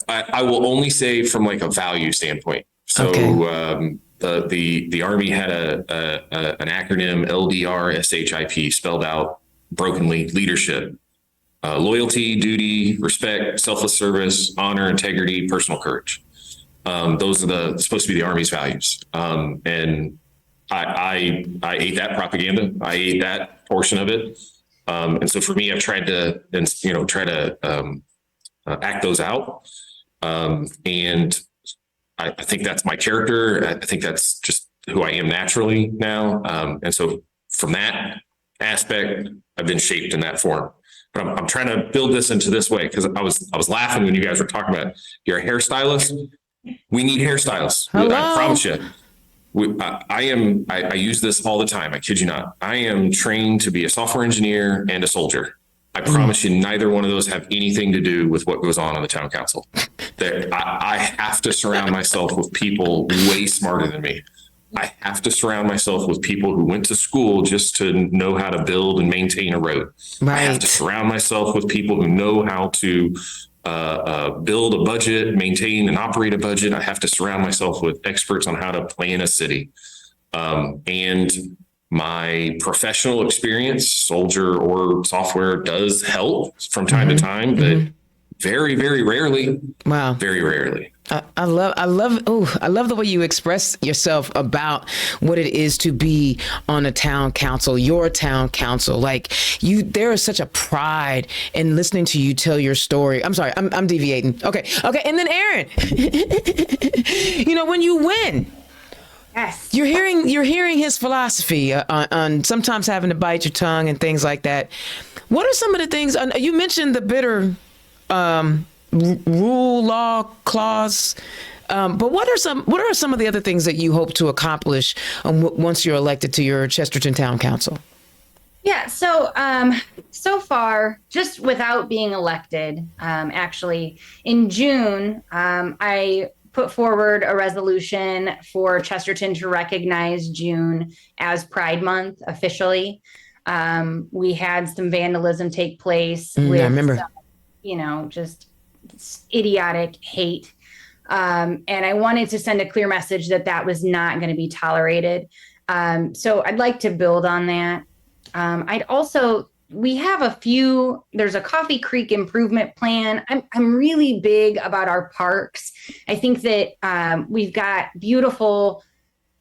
I will only say from like a value standpoint. So okay. The Army had an acronym, LDR-SHIP, spelled out brokenly: leadership, loyalty, duty, respect, selfless service, honor, integrity, personal courage. Those are supposed to be the Army's values. And I ate that propaganda. I ate that portion of it. And so for me, I've tried to, act those out. And I think that's my character. I think that's just who I am naturally now. And so from that aspect, I've been shaped in that form. But I'm trying to build this into this way, because I was laughing when you guys were talking about you're a hairstylist. We need hairstylists. Hello? I promise you. I use this all the time. I kid you not. I am trained to be a software engineer and a soldier. I promise you, neither one of those have anything to do with what goes on the town council. I have to surround myself with people way smarter than me. I have to surround myself with people who went to school just to know how to build and maintain a road. Right. I have to surround myself with people who know how to build a budget, maintain and operate a budget. I have to surround myself with experts on how to plan a city. And my professional experience, soldier or software, does help from time to time, but very, very rarely. Wow. Very rarely. I love the way you express yourself about what it is to be on a town council, your town council. Like there is such a pride in listening to you tell your story. I'm sorry, I'm deviating. Okay. And then Erin, when you win, yes, you're hearing his philosophy on sometimes having to bite your tongue and things like that. What are some of the things you mentioned? The bitter rule law clause, but what are some of the other things that you hope to accomplish once you're elected to your Chersterton Town Council? Yeah, so far, just without being elected, actually in June, I put forward a resolution for Chersterton to recognize June as Pride Month officially. We had some vandalism take place with, I remember. just idiotic hate. And I wanted to send a clear message that that was not going to be tolerated. So I'd like to build on that. We have there's a Coffee Creek improvement plan. I'm really big about our parks. I think that we've got beautiful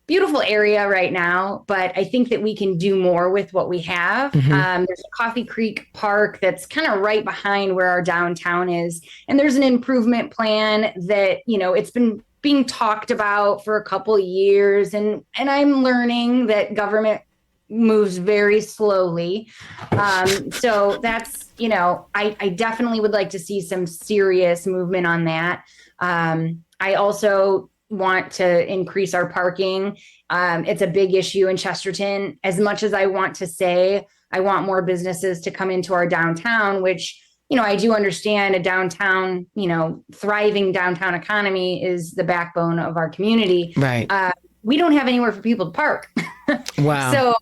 area right now, but I think that we can do more with what we have. There's a Coffee Creek Park that's kind of right behind where our downtown is. And there's an improvement plan that, it's been being talked about for a couple of years. And I'm learning that government moves very slowly. So that's, I definitely would like to see some serious movement on that. I also want to increase our parking. It's a big issue in Chersterton. As much as I want to say I want more businesses to come into our downtown, which, I do understand a downtown, thriving downtown economy is the backbone of our community. Right. We don't have anywhere for people to park. Wow. So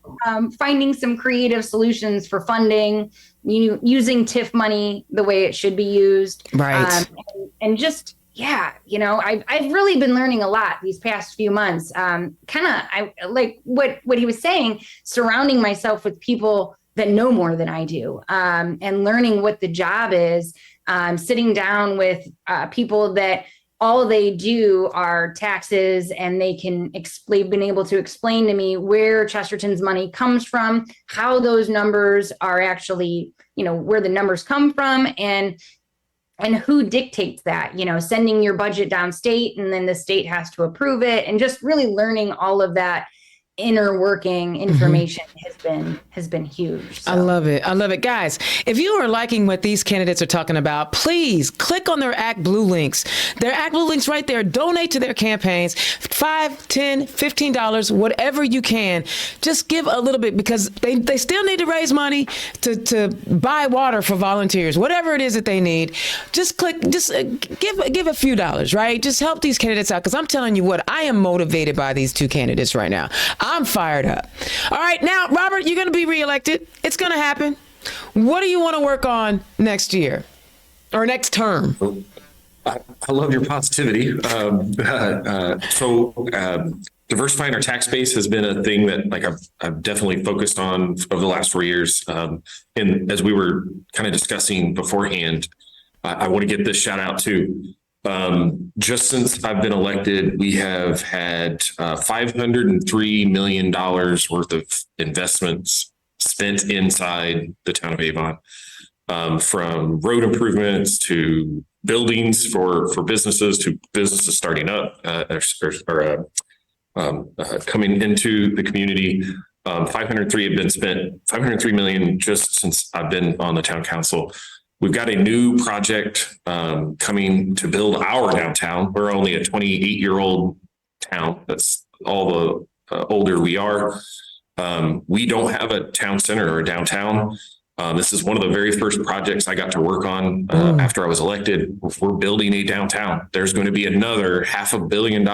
finding some creative solutions for funding, using TIF money the way it should be used. Right. And just, I've really been learning a lot these past few months. I like what he was saying, surrounding myself with people that know more than I do, and learning what the job is, sitting down with people that all they do are taxes, and they've been able to explain to me where Chesterton's money comes from, how those numbers are actually, where the numbers come from, and who dictates that, sending your budget downstate and then the state has to approve it, and just really learning all of that inner working information has been huge. So. I love it. Guys, if you are liking what these candidates are talking about, please click on their Act Blue links. Their Act Blue links right there. Donate to their campaigns. $5, $10, $15, whatever you can. Just give a little bit, because they still need to raise money to buy water for volunteers, whatever it is that they need. Just give a few dollars, right? Just help these candidates out, because I'm telling you what, I am motivated by these two candidates right now. I'm fired up. All right, now, Robert, you're going to be reelected. It's going to happen. What do you want to work on next year or next term? I love your positivity. Diversifying our tax base has been a thing that I've definitely focused on over the last 4 years. And as we were kind of discussing beforehand, I want to get this shout out too. Just since I've been elected, we have had $503 million worth of investments spent inside the town of Avon, from road improvements to buildings for businesses to businesses starting up or coming into the community. 503 million just since I've been on the town council. We've got a new project coming to build our downtown. We're only a 28-year-old town. That's all the older we are. We don't have a town center or a downtown. This is one of the very first projects I got to work on after I was elected. We're building a downtown. There's going to be another $500 million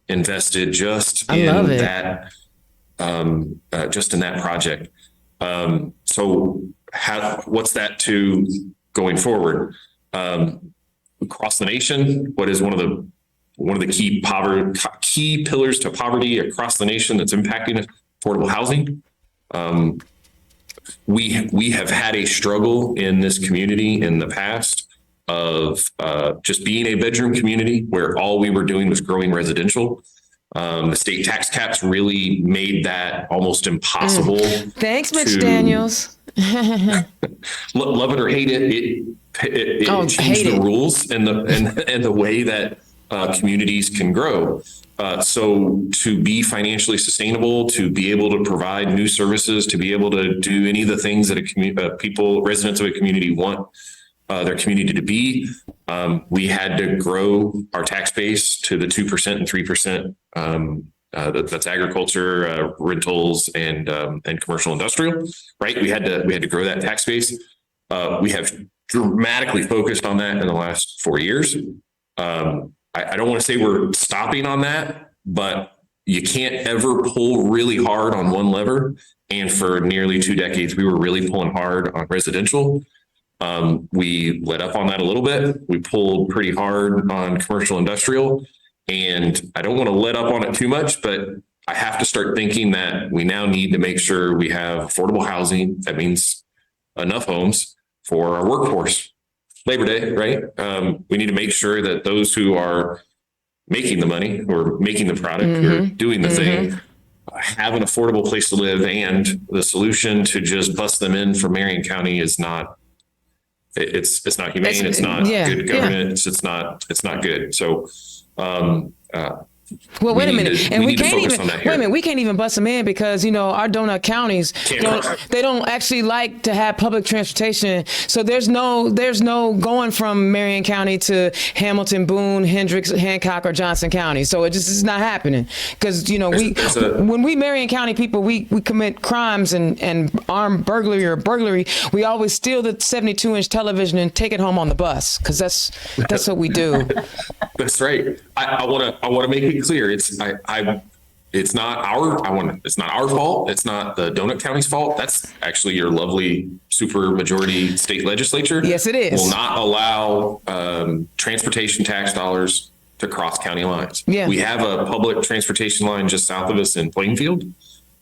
invested just in that project. What's that to going forward? Across the nation, what is one of the key pillars to poverty across the nation that's impacting affordable housing? We have had a struggle in this community in the past of just being a bedroom community where all we were doing was growing residential. The state tax caps really made that almost impossible. Thanks, Mitch Daniels. Love it or hate it, it changed the rules and the way that communities can grow. So to be financially sustainable, to be able to provide new services, to be able to do any of the things that residents of a community want their community to be, we had to grow our tax base to the 2% and 3%. That's agriculture, rentals, and commercial industrial, right? We had to grow that tax base. We have dramatically focused on that in the last 4 years. I don't want to say we're stopping on that, but you can't ever pull really hard on one lever. And for nearly 2 decades, we were really pulling hard on residential. We let up on that a little bit. We pulled pretty hard on commercial industrial, and I don't want to let up on it too much, but I have to start thinking that we now need to make sure we have affordable housing. That means enough homes for our workforce. Labor Day, right? We need to make sure that those who are making the money or making the product or doing the thing have an affordable place to live. And the solution to just bust them in from Marion County is not, it's not humane. It's not good governance. It's not good. So, well, wait a minute. And we can't even, wait a minute, we can't even bust them in because, our donut counties, they don't actually like to have public transportation. So there's no going from Marion County to Hamilton, Boone, Hendricks, Hancock, or Johnson County. So it just is not happening because, when we Marion County people, we commit crimes and armed burglary or burglary, we always steal the 72-inch television and take it home on the bus because that's what we do. That's right. I want to make it clear. It's not our fault. It's not the Donut County's fault. That's actually your lovely super majority state legislature. Yes, it is. Will not allow transportation tax dollars to cross county lines. Yeah. We have a public transportation line just south of us in Plainfield.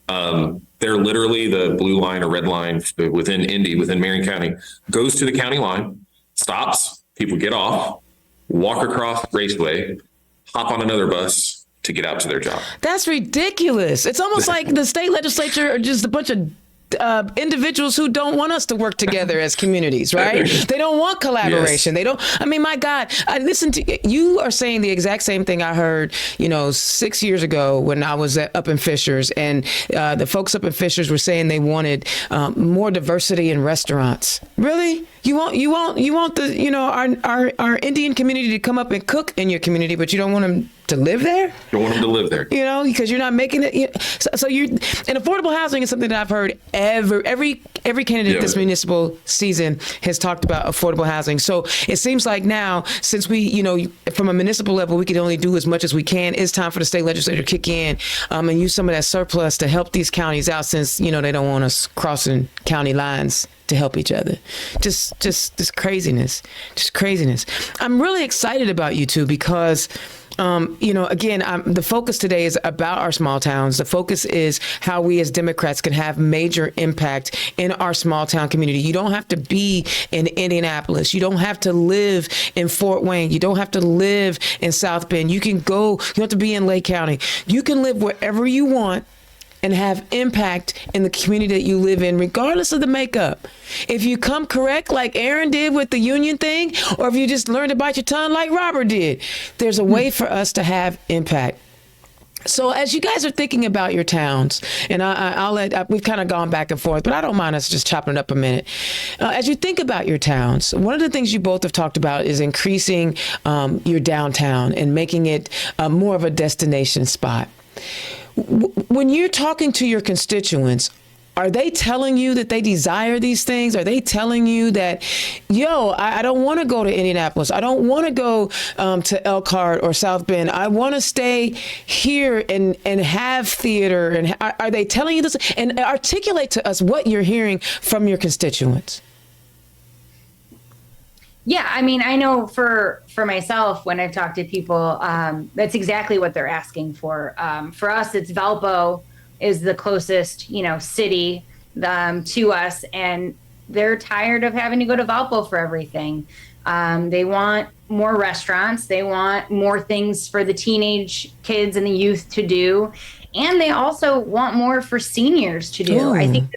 They're literally the blue line or red line within Indy, within Marion County, goes to the county line, stops, people get off, walk across Raceway, hop on another bus to get out to their job. That's ridiculous. It's almost like the state legislature are just a bunch of individuals who don't want us to work together as communities, right? They don't want collaboration. Yes. They don't. I mean, my God, I listened to you are saying the exact same thing I heard, 6 years ago when I was up in Fishers, and the folks up in Fishers were saying they wanted more diversity in restaurants. Really? You want the our Indian community to come up and cook in your community, but you don't want them to live there? You don't want them to live there. Because you're not making it. So and affordable housing is something that I've heard every candidate this municipal season has talked about affordable housing. So it seems like now, since we, from a municipal level, we can only do as much as we can. It's time for the state legislature to kick in and use some of that surplus to help these counties out, since they don't want us crossing county lines to help each other. Just this craziness. I'm really excited about you two because again, the focus today is about our small towns. The focus is how we as Democrats can have major impact in our small town community. You don't have to be in Indianapolis. You don't have to live in Fort Wayne. You don't have to live in South Bend. You don't have to be in Lake County. You can live wherever you want and have impact in the community that you live in, regardless of the makeup. If you come correct like Erin did with the union thing, or if you just learn to bite your tongue like Robert did, there's a way for us to have impact. So as you guys are thinking about your towns, and we've kind of gone back and forth, but I don't mind us just chopping it up a minute. As you think about your towns, one of the things you both have talked about is increasing your downtown and making it more of a destination spot. When you're talking to your constituents, are they telling you that they desire these things? Are they telling you that, I don't want to go to Indianapolis. I don't want to go to Elkhart or South Bend. I want to stay here and have theater. And are they telling you this? And articulate to us what you're hearing from your constituents. Yeah, I mean, I know for myself, when I've talked to people, that's exactly what they're asking for. For us, it's Valpo is the closest, city to us, and they're tired of having to go to Valpo for everything. They want more restaurants. They want more things for the teenage kids and the youth to do. And they also want more for seniors to do. I think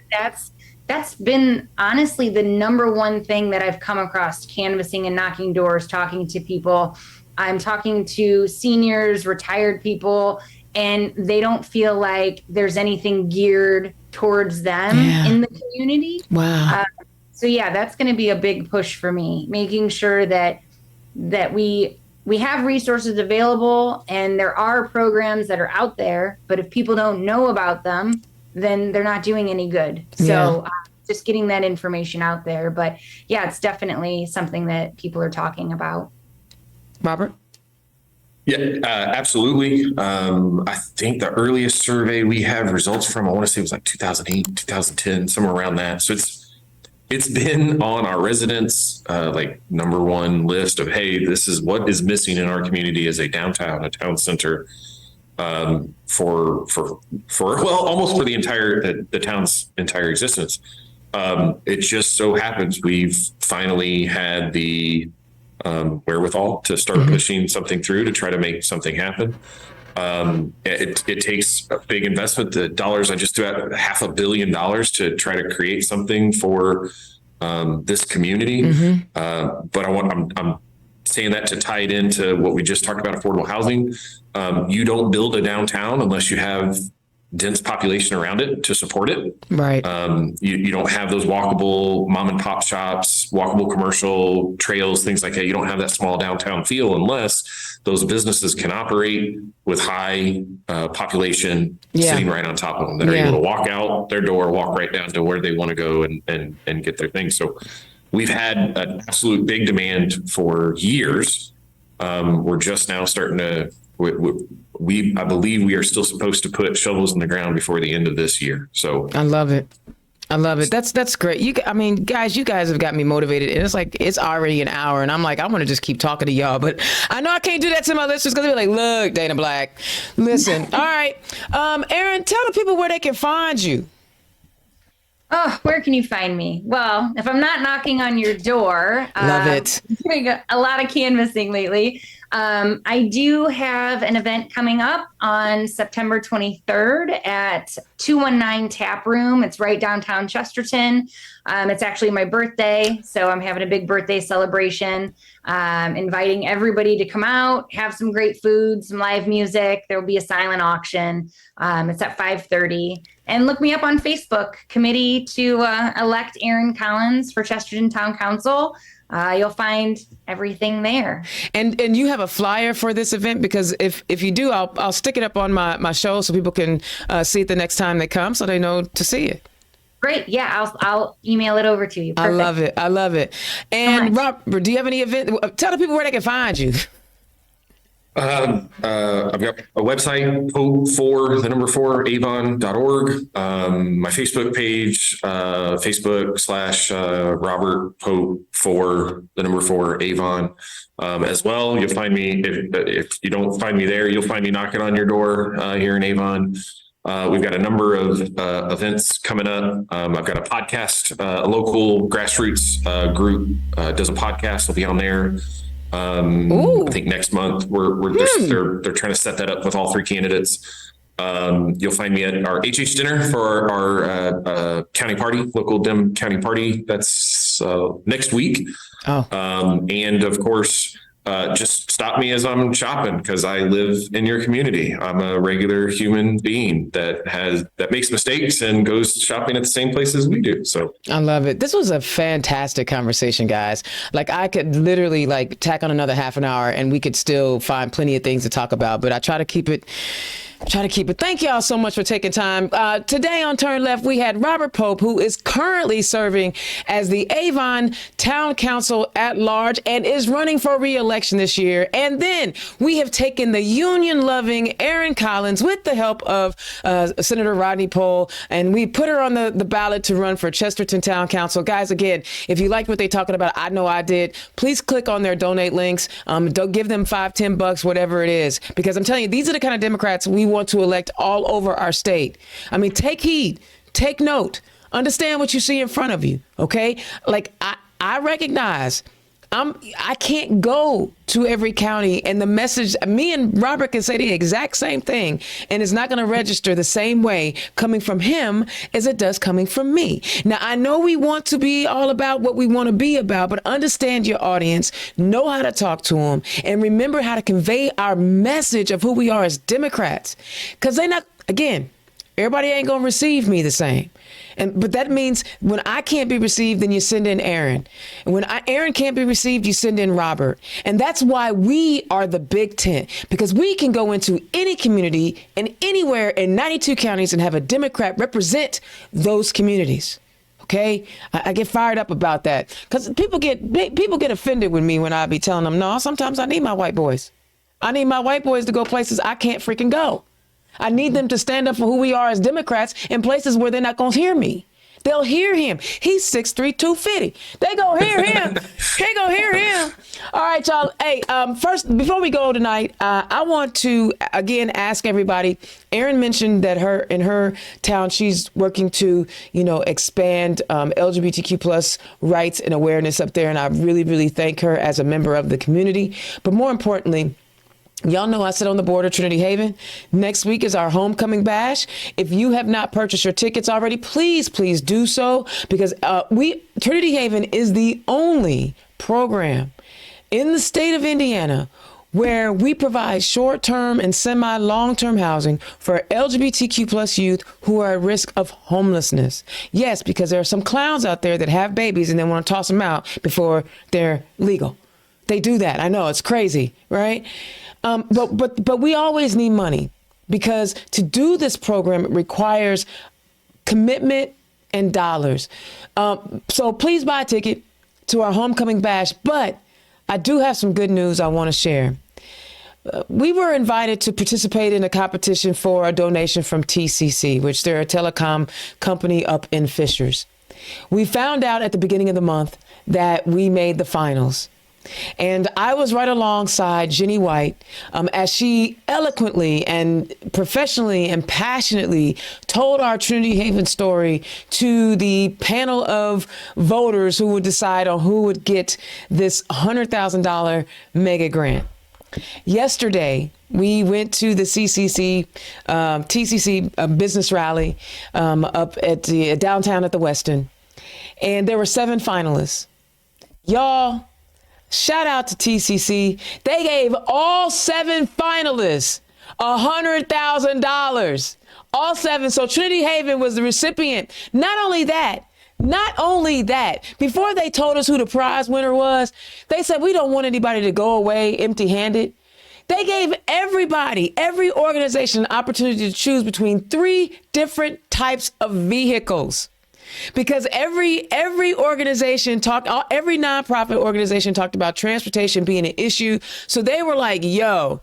that's been honestly the number one thing that I've come across canvassing and knocking doors, talking to people. I'm talking to seniors, retired people, and they don't feel like there's anything geared towards them in the community. Wow. So that's going to be a big push for me, making sure that we have resources available and there are programs that are out there, but if people don't know about them, then they're not doing any good. So just getting that information out there. But it's definitely something that people are talking about. Robert? Yeah, absolutely. I think the earliest survey we have results from, I want to say it was like 2008, 2010, somewhere around that. So it's been on our residents like number one list of, hey, this is what is missing in our community as a downtown, a town center, for well, almost for the town's entire existence. It just so happens we've finally had the wherewithal to start pushing something through to try to make something happen. It takes a big investment. The dollars, I just threw out $500 million to try to create something for this community. But I'm saying that to tie it into what we just talked about, affordable housing. You don't build a downtown unless you have dense population around it to support it. Right. You don't have those walkable mom and pop shops, walkable commercial trails, things like that. You don't have that small downtown feel unless those businesses can operate with high population sitting right on top of them that are able to walk out their door, walk right down to where they want to go and get their things. So we've had an absolute big demand for years. We're just now starting to, I believe we are still supposed to put shovels in the ground before the end of this year. So I love it. I love it. That's great. I mean, guys, you guys have got me motivated, and it's like it's already an hour, and I'm like, I want to just keep talking to y'all, but I know I can't do that to my listeners because they're like, look, Dana Black, listen. All right, Erin, tell the people where they can find you. Oh, where can you find me? Well, if I'm not knocking on your door, love it. Doing a lot of canvassing lately. I do have an event coming up on September 23rd at 219 Tap Room. It's right downtown Chersterton. It's actually my birthday, so I'm having a big birthday celebration. Inviting everybody to come out, have some great food, some live music. There will be a silent auction. It's at 5:30. And look me up on Facebook, Committee to elect Erin Collins for Chersterton Town Council. You'll find everything there. And you have a flyer for this event, because if you do, I'll stick it up on my show so people can see it the next time they come, so they know to see it. Great. Yeah, I'll email it over to you. Perfect. I love it. And Robert, do you have any event? Tell the people where they can find you. I've got a website, Avon.org. My Facebook page, Facebook/Robert Pope 4 Avon. As well, you'll find me, if you don't find me there, you'll find me knocking on your door here in Avon. We've got a number of events coming up. I've got a podcast, a local grassroots group does a podcast. I'll be on there. I think next month they're trying to set that up with all three candidates. You'll find me at our HH dinner for our county party, local Dem county party. That's next week. And of course, just stop me as I'm shopping, because I live in your community. I'm a regular human being that makes mistakes and goes shopping at the same places we do. So I love it. This was a fantastic conversation, guys. Like, I could literally tack on another half an hour and we could still find plenty of things to talk about, but I try to keep it. Thank y'all so much for taking time. Today on Turn Left, we had Robert Pope, who is currently serving as the Avon Town Council at large and is running for re-election this year. And then we have taken the union-loving Erin Collins with the help of Senator Rodney Pohl, and we put her on the ballot to run for Chersterton Town Council. Guys, again, if you liked what they're talking about, I know I did, please click on their donate links. Don't give them $5-10, whatever it is, because I'm telling you, these are the kind of Democrats we want to elect all over our state. I mean, take heed, take note, understand what you see in front of you. Okay. Like, I recognize I can't go to every county, and the message, me and Robert can say the exact same thing, and it's not going to register the same way coming from him as it does coming from me. Now, I know we want to be all about what we want to be about, but understand your audience, know how to talk to them, and remember how to convey our message of who we are as Democrats. Because everybody ain't going to receive me the same. But that means when I can't be received, then you send in Erin. And when Erin can't be received, you send in Robert. And that's why we are the Big Tent, because we can go into any community and anywhere in 92 counties and have a Democrat represent those communities. Okay, I get fired up about that, because people get offended with me when I be telling them, no, sometimes I need my white boys. I need my white boys to go places I can't freaking go. I need them to stand up for who we are as Democrats in places where they're not going to hear me. They'll hear him. He's 6'3", 250. They go hear him. They go hear him. All right, y'all. Hey, first, before we go tonight, I want to, again, ask everybody. Erin mentioned that in her town, she's working to, expand LGBTQ plus rights and awareness up there. And I really, really thank her as a member of the community. But more importantly, y'all know I sit on the board of Trinity Haven. Next week is our homecoming bash. If you have not purchased your tickets already, please do so, because Trinity Haven is the only program in the state of Indiana where we provide short-term and semi-long-term housing for LGBTQ plus youth who are at risk of homelessness. Yes, because there are some clowns out there that have babies and they want to toss them out before they're legal. They do that. I know, it's crazy, right? But we always need money, because to do this program, it requires commitment and dollars. So please buy a ticket to our homecoming bash. But I do have some good news I want to share. We were invited to participate in a competition for a donation from TCC, which they're a telecom company up in Fishers. We found out at the beginning of the month that we made the finals. And I was right alongside Jenny White as she eloquently and professionally and passionately told our Trinity Haven story to the panel of voters who would decide on who would get this $100,000 mega grant. Yesterday, we went to the TCC business rally up at the downtown at the Westin, and there were 7 finalists. Y'all, shout out to TCC. They gave all 7 finalists $100,000. All 7. So Trinity Haven was the recipient. Not only that, before they told us who the prize winner was, they said, we don't want anybody to go away empty-handed. They gave every organization an opportunity to choose between 3 different types of vehicles. Because every organization every nonprofit organization talked about transportation being an issue. So they were like, yo,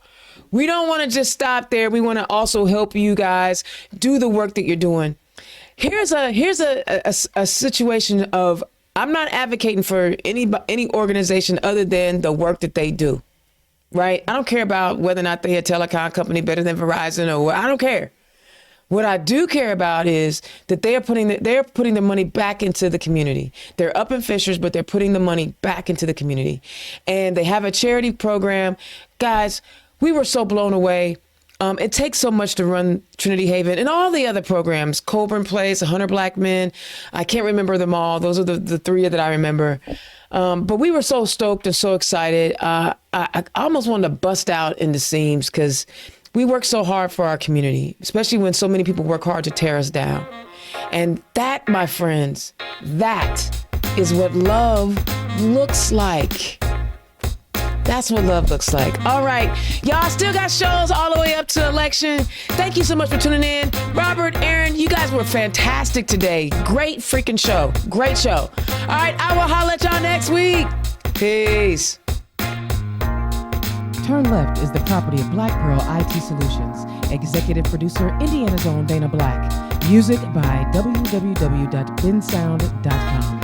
we don't want to just stop there. We want to also help you guys do the work that you're doing. Here's a situation of, I'm not advocating for any organization other than the work that they do, right? I don't care about whether or not they're a telecom company better than Verizon or I don't care. What I do care about is that they're putting the money back into the community. They're up in Fishers, but they're putting the money back into the community. And they have a charity program. Guys, we were so blown away. It takes so much to run Trinity Haven and all the other programs. Coburn Place, 100 Black Men. I can't remember them all. Those are the 3 that I remember. But we were so stoked and so excited. I almost wanted to bust out in the seams, because we work so hard for our community, especially when so many people work hard to tear us down. And that, my friends, that is what love looks like. That's what love looks like. All right. Y'all still got shows all the way up to election. Thank you so much for tuning in. Robert, Erin, you guys were fantastic today. Great freaking show. Great show. All right. I will holler at y'all next week. Peace. Turn Left is the property of Black Pearl IT Solutions. Executive producer, Indiana's own Dana Black. Music by www.bensound.com.